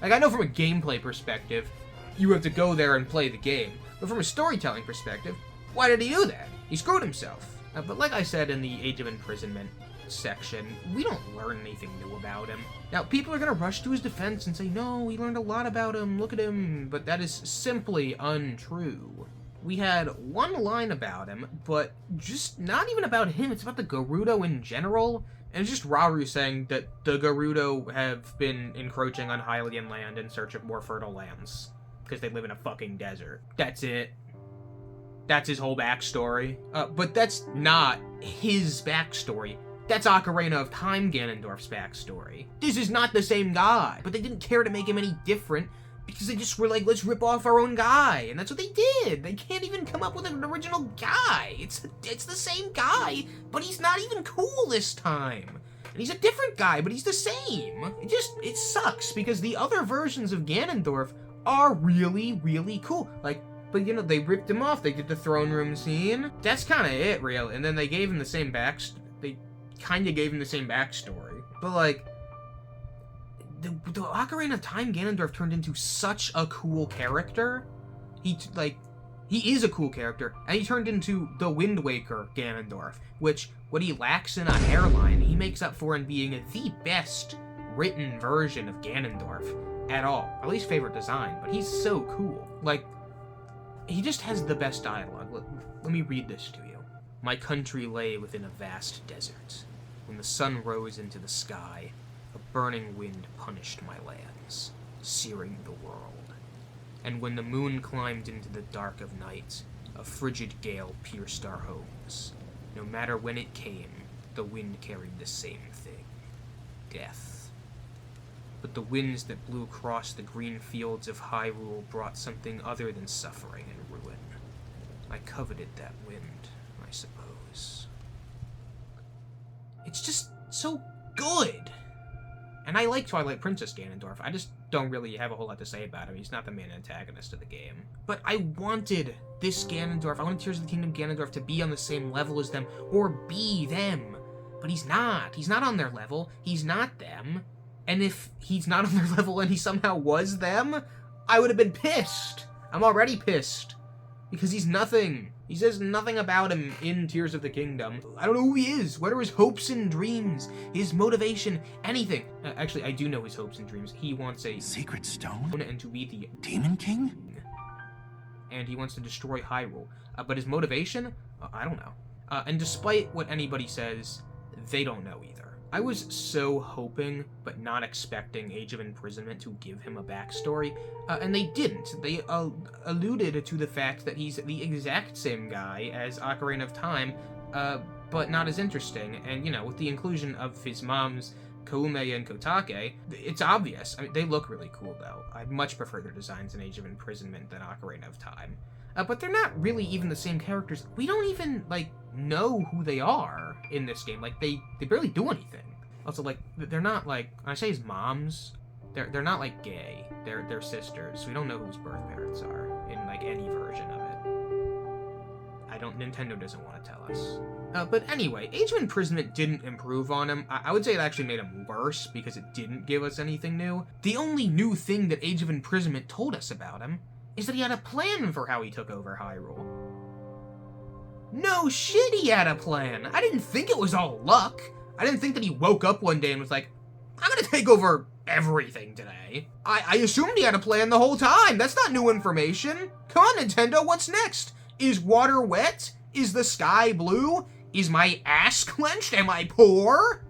I know from a gameplay perspective, you have to go there and play the game. But from a storytelling perspective, why did he do that? He screwed himself. But like I said in the Age of Imprisonment section, we don't learn anything new about him. Now, people are going to rush to his defense and say, no, we learned a lot about him, look at him, but that is simply untrue. we had one line about him, but just not even about him. It's about the Gerudo in general. And it's just Rauru saying that the Gerudo have been encroaching on Hylian land in search of more fertile lands. Because they live in a fucking desert. That's it. That's his whole backstory. But that's not his backstory. That's Ocarina of Time Ganondorf's backstory. This is not the same guy. But they didn't care to make him any different because they just were like, let's rip off our own guy. And that's what they did. They can't even come up with an original guy. It's the same guy, but he's not even cool this time. And he's a different guy, but he's the same. It sucks because the other versions of Ganondorf are really, really cool. Like, but you know, they ripped him off. They did the throne room scene. That's kind of it, really. And then they gave him the same they kind of gave him the same backstory. But like, the Ocarina of Time Ganondorf turned into such a cool character. He is a cool character, and he turned into the Wind Waker Ganondorf, which, what he lacks in a hairline, he makes up for in being the best written version of Ganondorf at all. At least favorite design, but he's so cool. Like, he just has the best dialogue. Let me read this to you. My country lay within a vast desert. When the sun rose into the sky, a burning wind punished my lands, searing the world. And when the moon climbed into the dark of night, a frigid gale pierced our homes. No matter when it came, the wind carried the same thing: death. But the winds that blew across the green fields of Hyrule brought something other than suffering and ruin. I coveted that wind, I suppose. It's just so good! And I like Twilight Princess Ganondorf. I just don't really have a whole lot to say about him. He's not the main antagonist of the game. But I wanted this Ganondorf, I wanted Tears of the Kingdom Ganondorf to be on the same level as them, or be them. But he's not. He's not on their level. He's not them. And if he's not on their level and he somehow was them, I would have been pissed. I'm already pissed. Because he's nothing. He says nothing about him in Tears of the Kingdom. I don't know who he is. What are his hopes and dreams? His motivation? Anything. Actually, I do know his hopes and dreams. He wants a Sacred Stone? And to be the Demon King? And he wants to destroy Hyrule. But his motivation? I don't know. And despite what anybody says, they don't know either. I was so hoping, but not expecting Age of Imprisonment to give him a backstory, and they didn't. They alluded to the fact that he's the exact same guy as Ocarina of Time, but not as interesting, and, you know, with the inclusion of his moms, Koume and Kotake, it's obvious. I mean, they look really cool, though. I much prefer their designs in Age of Imprisonment than Ocarina of Time. But they're not really even the same characters. We don't even, like, know who they are in this game. Like, they barely do anything. Also, like, they're not, like, when I say his moms, they're not, like, gay. They're sisters. We don't know whose birth parents are in, like, any version of it. Nintendo doesn't want to tell us. But anyway, Age of Imprisonment didn't improve on him. I would say it actually made him worse because it didn't give us anything new. The only new thing that Age of Imprisonment told us about him is that he had a plan for how he took over Hyrule. No shit, he had a plan. I didn't think it was all luck. I didn't think that he woke up one day and was like, I'm gonna take over everything today. I assumed he had a plan the whole time. That's not new information. Come on, Nintendo, what's next? Is water wet? Is the sky blue? Is my ass clenched? Am I poor?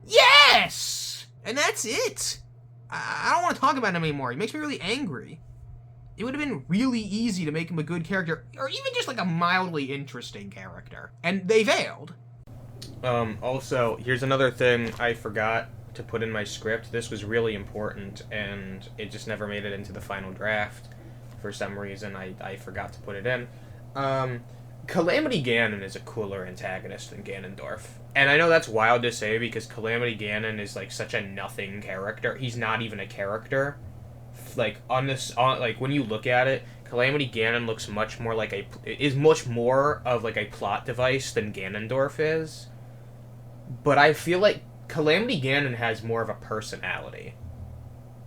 Yes! And that's it. I don't want to talk about him anymore. He makes me really angry. It would have been really easy to make him a good character, or even just like a mildly interesting character. And they failed. Also, here's another thing I forgot to put in my script. This was really important, and it just never made it into the final draft. For some reason, I forgot to put it in. Calamity Ganon is a cooler antagonist than Ganondorf. And I know that's wild to say because Calamity Ganon is like such a nothing character. He's not even a character. Like like when you look at it, Calamity Ganon looks much more like is much more of like a plot device than Ganondorf is. But I feel like Calamity Ganon has more of a personality.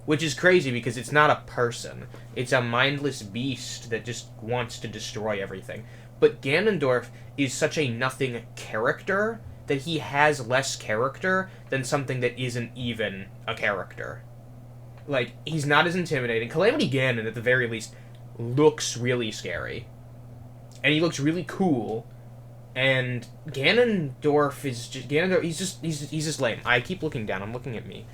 Which is crazy because it's not a person. It's a mindless beast that just wants to destroy everything. But Ganondorf is such a nothing character that he has less character than something that isn't even a character. Like, he's not as intimidating. Calamity Ganon, at the very least, looks really scary. and he looks really cool. And Ganondorf is just he's just lame. I keep looking down. I'm looking at me.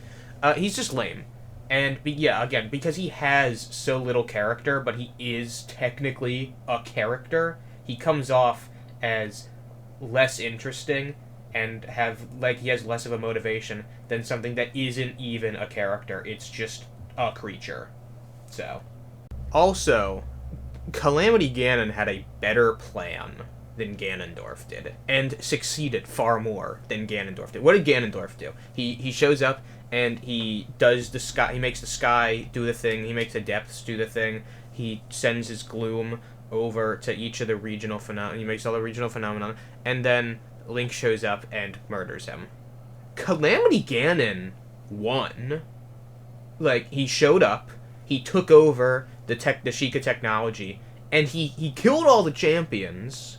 He's just lame. And yeah, again, because he has so little character, but he is technically a character, he comes off as less interesting and he has less of a motivation than something that isn't even a character. It's just a creature. So, also, Calamity Ganon had a better plan than Ganondorf did, and succeeded far more than Ganondorf did. What did Ganondorf do? He shows up and he does the sky. He makes the sky do the thing. He makes the depths do the thing. He sends his gloom over to each of the regional phenomena. He makes all the regional phenomena, and then Link shows up and murders him. Calamity Ganon won. Like, he showed up, he took over the Sheikah technology, and he killed all the champions,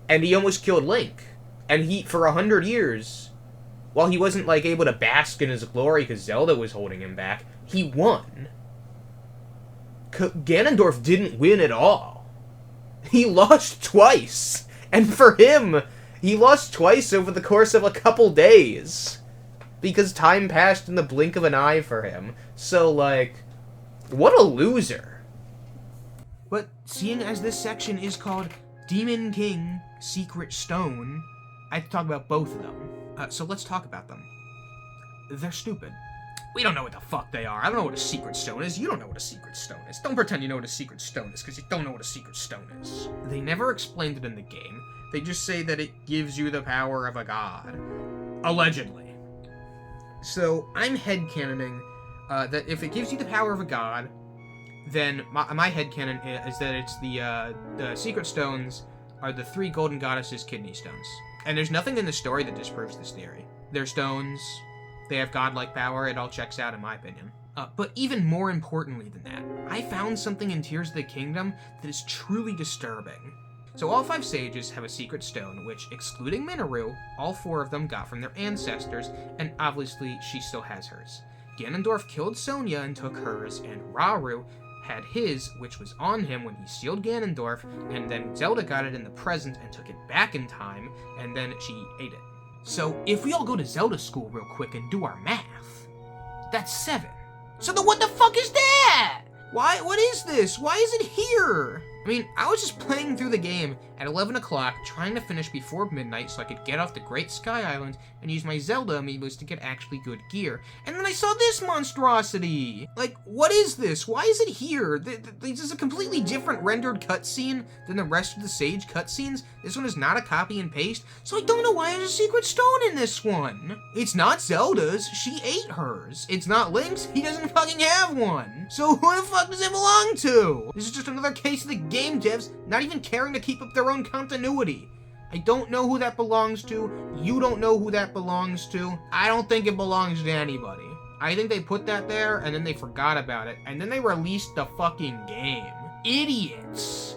and he almost killed Link. And for 100 years, while he wasn't, like, able to bask in his glory because Zelda was holding him back, he won. Ganondorf didn't win at all. He lost twice. And for him, he lost twice over the course of a couple days. Because time passed in the blink of an eye for him. So, like, what a loser. But seeing as this section is called Demon King Secret Stone, I have to talk about both of them. So let's talk about them. They're stupid. We don't know what the fuck they are. I don't know what a secret stone is. You don't know what a secret stone is. Don't pretend you know what a secret stone is, because you don't know what a secret stone is. They never explained it in the game. They just say that it gives you the power of a god. Allegedly. So, I'm headcanoning that if it gives you the power of a god, then my headcanon is that it's the secret stones are the 3 golden goddesses' kidney stones. And there's nothing in the story that disproves this theory. They're stones, they have godlike power, it all checks out in my opinion. But even more importantly than that, I found something in Tears of the Kingdom that is truly disturbing. So all 5 sages have a secret stone, which, excluding Minoru, all 4 of them got from their ancestors, and obviously she still has hers. Ganondorf killed Sonia and took hers, and Rauru had his, which was on him when he sealed Ganondorf, and then Zelda got it in the present and took it back in time, and then she ate it. So, if we all go to Zelda school real quick and do our math, that's 7. So then what the fuck is that? What is this? Why is it here? I mean, I was just playing through the game at 11 o'clock, trying to finish before midnight so I could get off the Great Sky Island and use my Zelda amiibos to get actually good gear. And then I saw this monstrosity! Like, what is this? Why is it here? This is a completely different rendered cutscene than the rest of the Sage cutscenes. This one is not a copy and paste, so I don't know why there's a secret stone in this one. It's not Zelda's, she ate hers. It's not Link's, he doesn't fucking have one. So who the fuck does it belong to? This is just another case of the game devs not even caring to keep up their own continuity. I don't know who that belongs to. You don't know who that belongs to. I don't think it belongs to anybody. I think they put that there and then they forgot about it and then they released the fucking game. Idiots.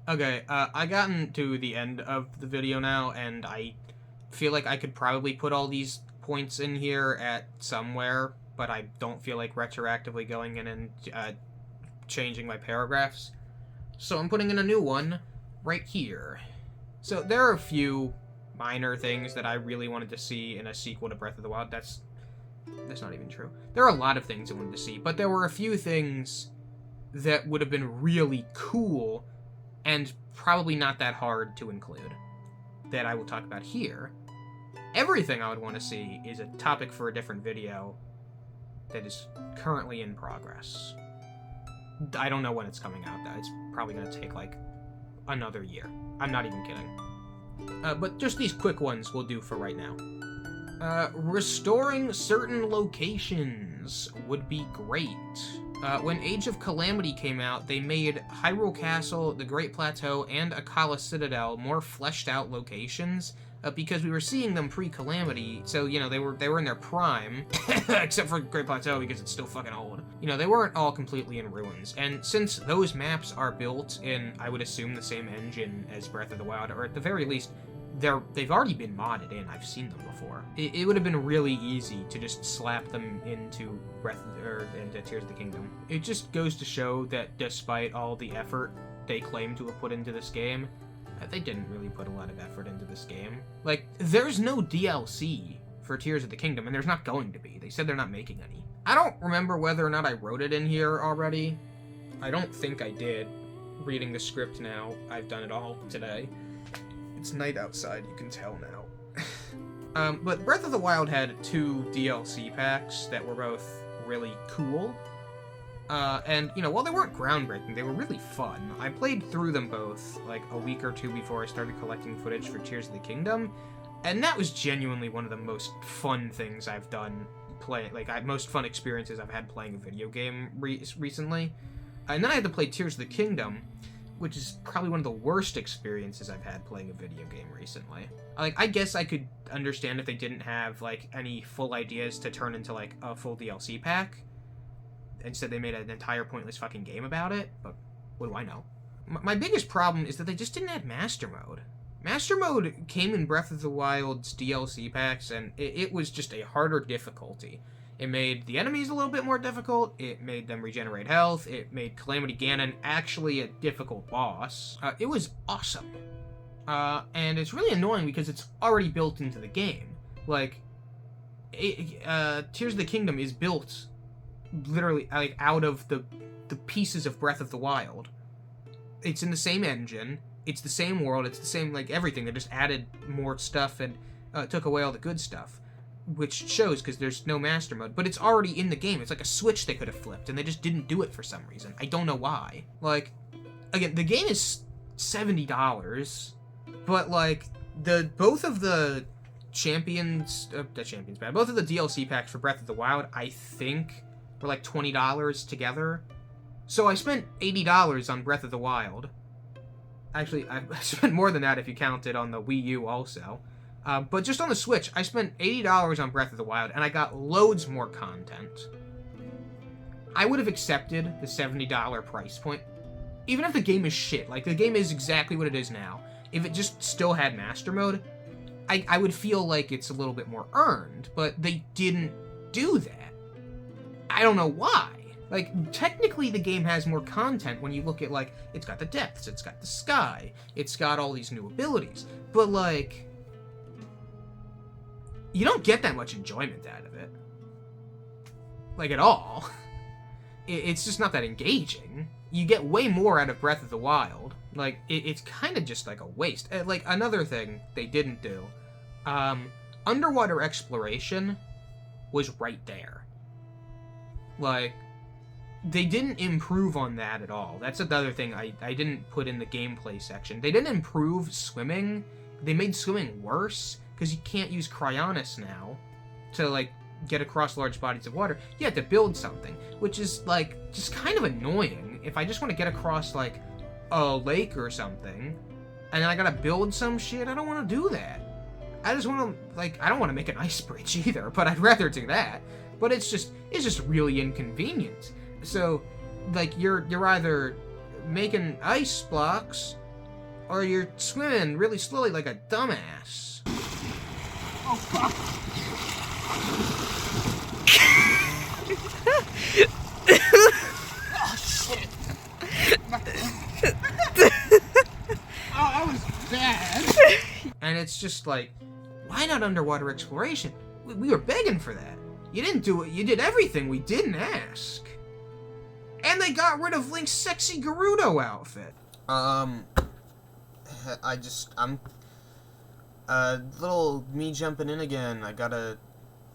Okay, I gotten to the end of the video now, and I feel like I could probably put all these points in here at somewhere, but I don't feel like retroactively going in and changing my paragraphs. So I'm putting in a new one right here. So there are a few minor things that I really wanted to see in a sequel to Breath of the Wild. That's not even true. There are a lot of things I wanted to see, but there were a few things that would have been really cool and probably not that hard to include that I will talk about here. everything I would want to see is a topic for a different video that is currently in progress. I don't know when it's coming out, though. It's probably going to take, like, another year. I'm not even kidding. But just these quick ones will do for right now. Restoring certain locations would be great. When Age of Calamity came out, they made Hyrule Castle, the Great Plateau, and Akala Citadel more fleshed out locations, because we were seeing them pre-Calamity, so, you know, they were in their prime, except for Great Plateau because it's still fucking old. You know, they weren't all completely in ruins, and since those maps are built in, I would assume, the same engine as Breath of the Wild, or at the very least, they've already been modded in. I've seen them before. It would have been really easy to just slap them into into Tears of the Kingdom. It just goes to show that despite all the effort they claim to have put into this game, they didn't really put a lot of effort into this game. Like, there's no DLC for Tears of the Kingdom, and there's not going to be. They said they're not making any. I don't remember whether or not I wrote it in here already. I don't think I did. Reading the script now, I've done it all today. It's night outside, you can tell now. But Breath of the Wild had 2 DLC packs that were both really cool. And, you know, while they weren't groundbreaking, they were really fun. I played through them both, like, a week or 2 before I started collecting footage for Tears of the Kingdom, and that was genuinely one of the most fun things I've done most fun experiences I've had playing a video game recently. And then I had to play Tears of the Kingdom, which is probably one of the worst experiences I've had playing a video game recently. Like, I guess I could understand if they didn't have, like, any full ideas to turn into, like, a full DLC pack. Instead, they made an entire pointless fucking game about it, but what do I know? My biggest problem is that they just didn't add Master Mode. Master Mode came in Breath of the Wild's DLC packs, and it was just a harder difficulty. It made the enemies a little bit more difficult, it made them regenerate health, it made Calamity Ganon actually a difficult boss. It was awesome. And it's really annoying because it's already built into the game. Like, Tears of the Kingdom is built literally, like, out of the pieces of Breath of the Wild. It's in the same engine, it's the same world, it's the same, like, everything. They just added more stuff and took away all the good stuff. Which shows, because there's no Master Mode, but it's already in the game. It's like a switch they could have flipped, and they just didn't do it for some reason. I don't know why. Like, again, the game is $70, but, like, both of the both of the DLC packs for Breath of the Wild, I think, were like $20 together. So I spent $80 on Breath of the Wild. Actually, I spent more than that if you count it on the Wii U also. But just on the Switch, I spent $80 on Breath of the Wild, and I got loads more content. I would have accepted the $70 price point, even if the game is shit. Like, the game is exactly what it is now. If it just still had Master Mode, I would feel like it's a little bit more earned, but they didn't do that. I don't know why. Like, technically the game has more content when you look at, like, it's got the depths, it's got the sky, it's got all these new abilities, but, like, you don't get that much enjoyment out of it. Like, at all. It's just not that engaging. You get way more out of Breath of the Wild. Like, it's kind of just like a waste. Like, another thing they didn't do, underwater exploration was right there. Like, they didn't improve on that at all. That's another thing I didn't put in the gameplay section. They didn't improve swimming. They made swimming worse, because you can't use Cryonis now to, like, get across large bodies of water. You have to build something, which is, like, just kind of annoying. If I just want to get across, like, a lake or something, and then I gotta build some shit, I don't want to do that. I just want to, like, I don't want to make an ice bridge either, but I'd rather do that. But it's just really inconvenient. So, like, you're either making ice blocks, or you're swimming really slowly like a dumbass. Oh, fuck. Oh, shit. Oh, that was bad. And it's just like, why not underwater exploration? We were begging for that. You didn't do it. You did everything we didn't ask. And they got rid of Link's sexy Gerudo outfit. Little me jumping in again. I gotta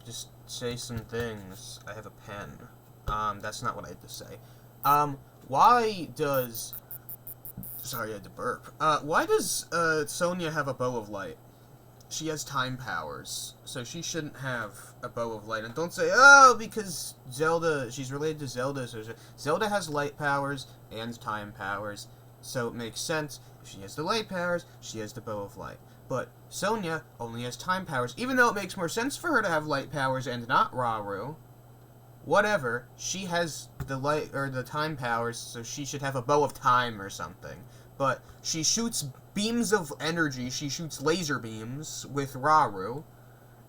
just say some things. I have a pen. That's not what I had to say. Why does... Sorry, I had to burp. Why does, Sonia have a bow of light? She has time powers, so she shouldn't have a bow of light. And don't say, oh, because Zelda, she's related to Zelda. So Zelda has light powers and time powers, so it makes sense. If she has the light powers, she has the bow of light. But Sonia only has time powers, even though it makes more sense for her to have light powers and not Rauru. Whatever, she has the light, or the time powers, so she should have a bow of time or something. But she shoots beams of energy, she shoots laser beams with Rauru,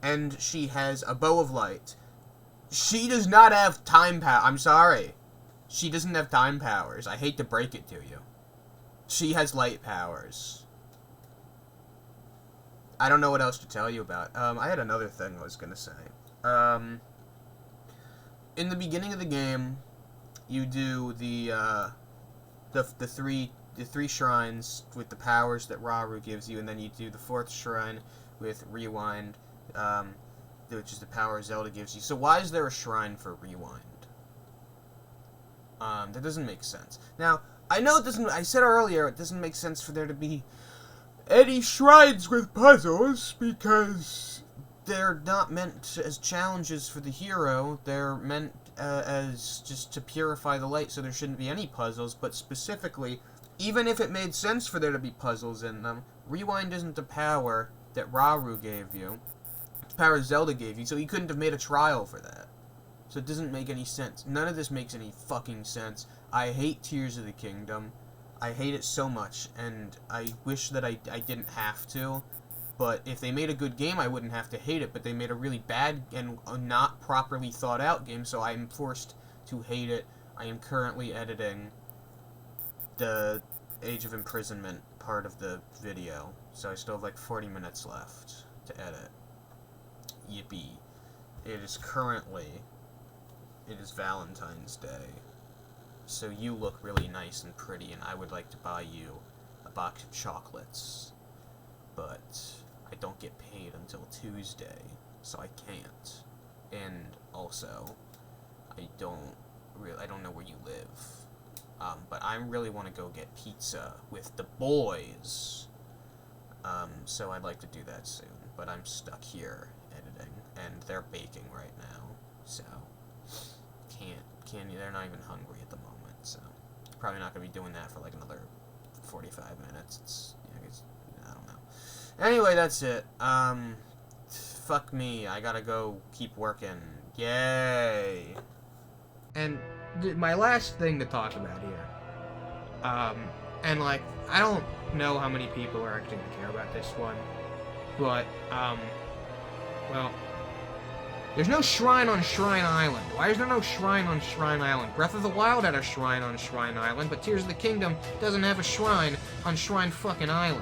and she has a bow of light. She does not have time power. I'm sorry. She doesn't have time powers. I hate to break it to you. She has light powers. I don't know what else to tell you about. I had another thing I was gonna say. In the beginning of the game, you do the three shrines with the powers that Rauru gives you, and then you do the 4th shrine with Rewind, which is the power Zelda gives you. So why is there a shrine for Rewind? That doesn't make sense. Now, I know it doesn't, I said earlier, it doesn't make sense for there to be any shrines with puzzles, because they're not meant as challenges for the hero. They're meant as just to purify the light, so there shouldn't be any puzzles. But specifically, even if it made sense for there to be puzzles in them, Rewind isn't the power that Rauru gave you. It's the power Zelda gave you, so he couldn't have made a trial for that. So it doesn't make any sense. None of this makes any fucking sense. I hate Tears of the Kingdom. I hate it so much, and I wish that I didn't have to. But if they made a good game, I wouldn't have to hate it. But they made a really bad and not properly thought out game, so I'm forced to hate it. I am currently editing the Age of Imprisonment part of the video, so I still have like 40 minutes left to edit. Yippee. It is Valentine's Day, so you look really nice and pretty, and I would like to buy you a box of chocolates, but I don't get paid until Tuesday, so I can't. And also, I don't know where you live. But I really want to go get pizza with the boys. So I'd like to do that soon. But I'm stuck here editing, and they're baking right now, so they're not even hungry at the moment. So probably not gonna be doing that for like another 45 minutes. I don't know. Anyway, that's it. Fuck me. I gotta go keep working. Yay. And my last thing to talk about here, and like, I don't know how many people are actually gonna care about this one, but, well, there's no shrine on Shrine Island. Why is there no shrine on Shrine Island? Breath of the Wild had a shrine on Shrine Island, but Tears of the Kingdom doesn't have a shrine on Shrine fucking Island.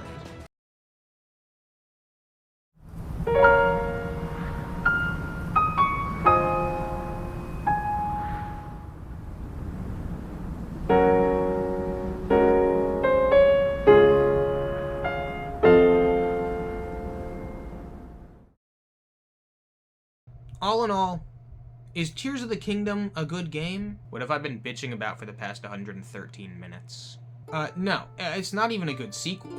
All in all, is Tears of the Kingdom a good game? What have I been bitching about for the past 113 minutes? No, it's not even a good sequel.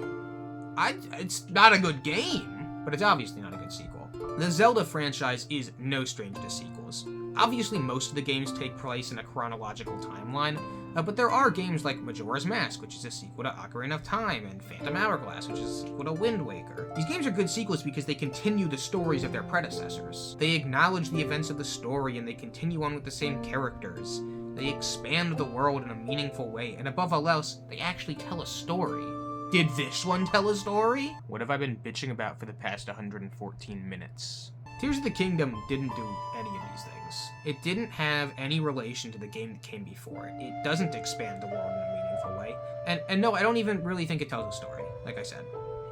It's not a good game, but it's obviously not a good sequel. The Zelda franchise is no stranger to sequels. Obviously, most of the games take place in a chronological timeline, but there are games like Majora's Mask, which is a sequel to Ocarina of Time, and Phantom Hourglass, which is a sequel to Wind Waker. These games are good sequels because they continue the stories of their predecessors. They acknowledge the events of the story, and they continue on with the same characters. They expand the world in a meaningful way, and above all else, they actually tell a story. Did this one tell a story? What have I been bitching about for the past 114 minutes? Tears of the Kingdom didn't do any of these things. It didn't have any relation to the game that came before it. It doesn't expand the world in a meaningful way. And no, I don't even really think it tells a story, like I said.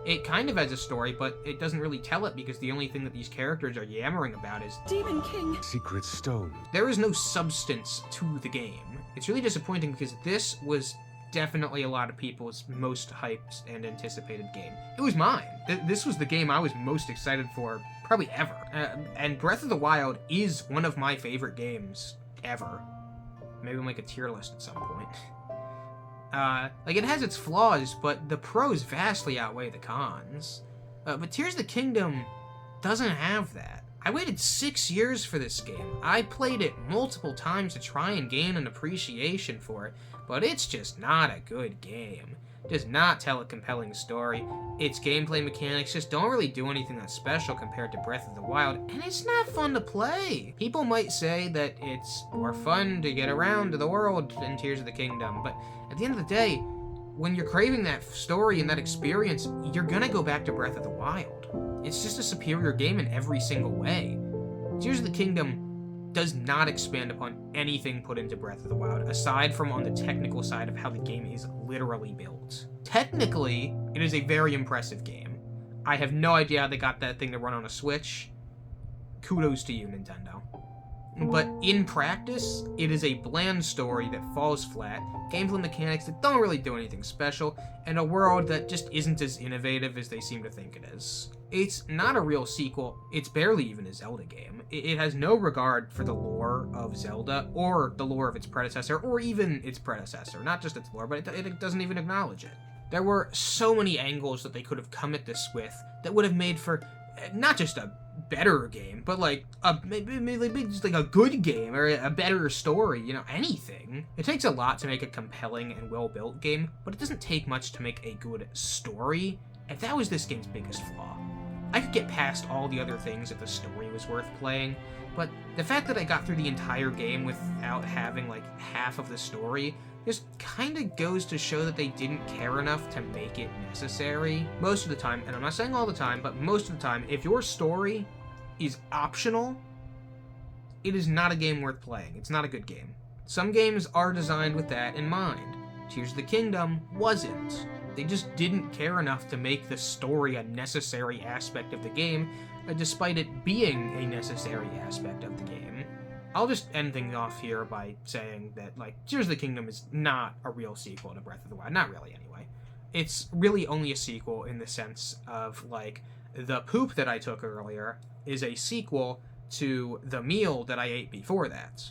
It kind of has a story, but it doesn't really tell it because the only thing that these characters are yammering about is Demon King. Secret Stone. There is no substance to the game. It's really disappointing because this was definitely a lot of people's most hyped and anticipated game. It was mine. This was the game I was most excited for probably ever. And Breath of the Wild is one of my favorite games ever. Maybe we'll make a tier list at some point. Like, it has its flaws, but the pros vastly outweigh the cons. But Tears of the Kingdom doesn't have that. I waited 6 years for this game. I played it multiple times to try and gain an appreciation for it, but it's just not a good game. It does not tell a compelling story. Its gameplay mechanics just don't really do anything that's special compared to Breath of the Wild, and it's not fun to play. People might say that it's more fun to get around to the world in Tears of the Kingdom, but at the end of the day, when you're craving that story and that experience, you're gonna go back to Breath of the Wild. It's just a superior game in every single way. Tears of the Kingdom does not expand upon anything put into Breath of the Wild, aside from on the technical side of how the game is literally built. Technically, it is a very impressive game. I have no idea how they got that thing to run on a Switch. Kudos to you, Nintendo. But in practice, it is a bland story that falls flat, gameplay mechanics that don't really do anything special, and a world that just isn't as innovative as they seem to think it is. It's not a real sequel, it's barely even a Zelda game. It has no regard for the lore of Zelda, or the lore of its predecessor, or even its predecessor. Not just its lore, but it doesn't even acknowledge it. There were so many angles that they could have come at this with that would have made for not just a better game, but like maybe just like a good game or a better story, you know, anything. It takes a lot to make a compelling and well-built game, but it doesn't take much to make a good story, and that was this game's biggest flaw. I could get past all the other things if the story was worth playing, but the fact that I got through the entire game without having like half of the story just kind of goes to show that they didn't care enough to make it necessary. Most of the time, and I'm not saying all the time, but most of the time, if your story is optional, it is not a game worth playing. It's not a good game. Some games are designed with that in mind. Tears of the Kingdom wasn't. They just didn't care enough to make the story a necessary aspect of the game, despite it being a necessary aspect of the game. I'll just end things off here by saying that, like, Tears of the Kingdom is not a real sequel to Breath of the Wild. Not really, anyway. It's really only a sequel in the sense of, like, the poop that I took earlier is a sequel to the meal that I ate before that.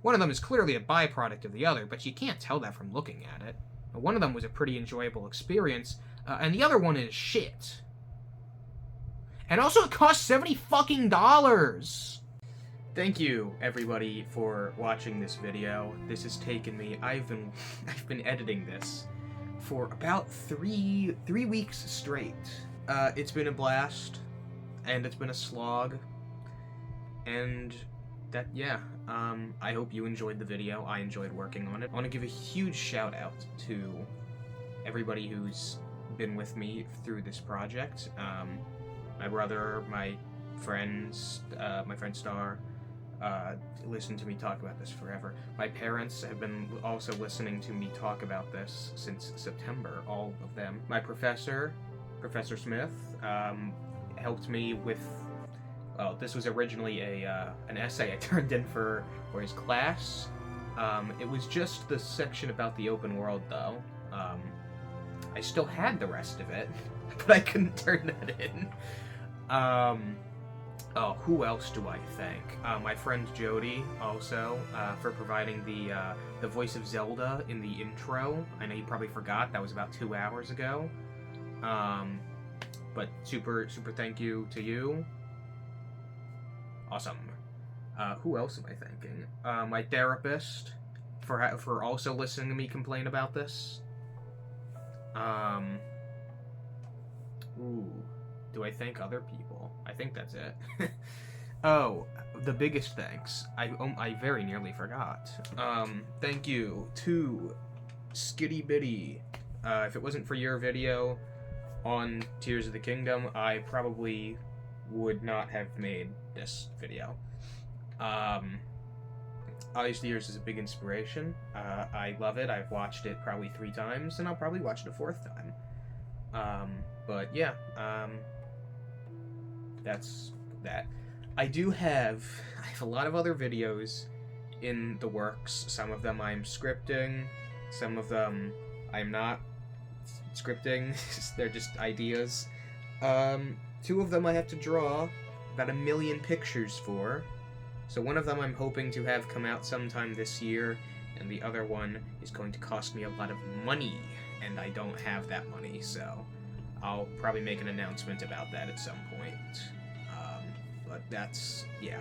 One of them is clearly a byproduct of the other, but you can't tell that from looking at it. One of them was a pretty enjoyable experience, and the other one is shit. And also it cost $70 Thank you, everybody, for watching this video. This has taken me, I've been editing this for about three weeks straight. It's been a blast, and it's been a slog, and that, yeah, I hope you enjoyed the video. I enjoyed working on it. I want to give a huge shout out to everybody who's been with me through this project. My brother, my friends, my friend Star, listened to me talk about this forever. My parents have been also listening to me talk about this since September, all of them. My professor, Professor Smith, helped me with, well, this was originally an essay I turned in for his class. It was just the section about the open world, though. I still had the rest of it, but I couldn't turn that in. Oh, who else do I thank? My friend Jody, also, for providing the voice of Zelda in the intro. I know you probably forgot, that was about 2 hours ago. But super thank you to you. Awesome. Who else am I thanking? My therapist, for also listening to me complain about this. Ooh. Do I thank other people? I think that's it. Oh, the biggest thanks. I very nearly forgot. Thank you to skittybitty. If it wasn't for your video on Tears of the Kingdom, I probably would not have made this video. Obviously yours is a big inspiration. I love it. I've watched it probably 3 times, and I'll probably watch it a 4th time. But yeah, that's that. I have a lot of other videos in the works. Some of them I'm scripting, Some of them I'm not scripting. They're just ideas. 2 of them I have to draw about 1 million pictures for. So one of them I'm hoping to have come out sometime this year, and the other one is going to cost me a lot of money, and I don't have that money, so I'll probably make an announcement about that at some point. But that's, yeah.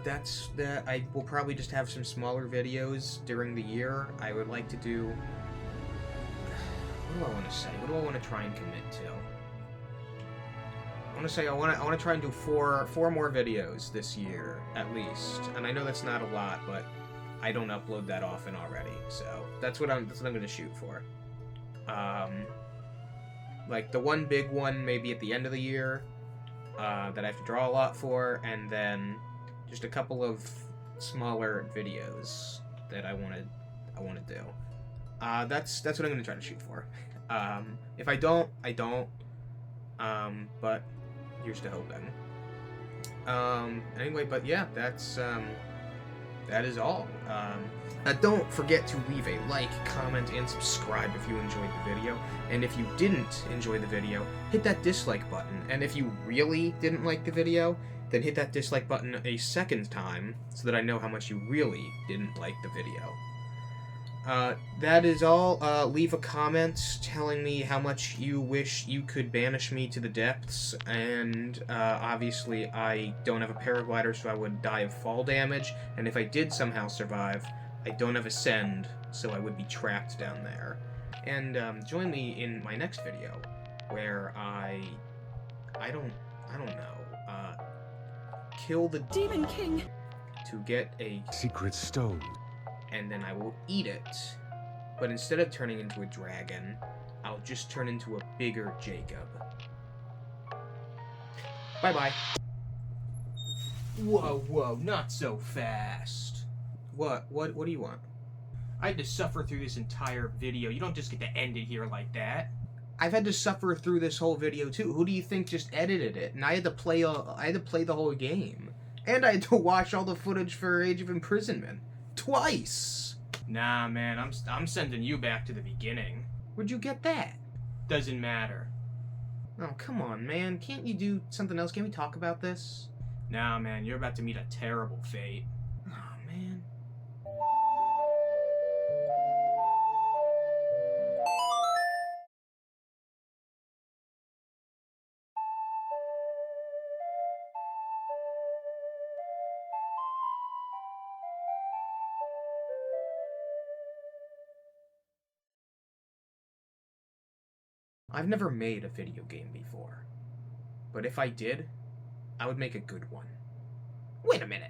That's that. I will probably just have some smaller videos during the year. I would like to do... What do I want to say? What do I want to try and commit to? I want to say I want to try and do four more videos this year, at least. And I know that's not a lot, but I don't upload that often already, so that's what I'm going to shoot for. Like the one big one maybe at the end of the year that I have to draw a lot for, and then just a couple of smaller videos that I want to do. That's what I'm going to try to shoot for. If I don't, I don't. But here's to hoping. Anyway, but yeah, that is all. Don't forget to leave a like, comment, and subscribe if you enjoyed the video. And if you didn't enjoy the video, hit that dislike button. And if you really didn't like the video, then hit that dislike button a second time so that I know how much you really didn't like the video. That is all. Leave a comment telling me how much you wish you could banish me to the depths, and obviously I don't have a paraglider, so I would die of fall damage, and if I did somehow survive, I don't have Ascend, so I would be trapped down there. And join me in my next video, where I don't know, kill the Demon King to get a secret stone. And then I will eat it. But instead of turning into a dragon, I'll just turn into a bigger Jacob. Bye-bye. Whoa, not so fast. What do you want? I had to suffer through this entire video. You don't just get to end it here like that. I've had to suffer through this whole video too. Who do you think just edited it? And I had to play the whole game. And I had to watch all the footage for Age of Imprisonment. Twice! Nah, man, I'm sending you back to the beginning. Where'd you get that? Doesn't matter. Oh, come on, man. Can't you do something else? Can we talk about this? Nah, man, you're about to meet a terrible fate. Oh, man. I've never made a video game before, but if I did, I would make a good one. Wait a minute.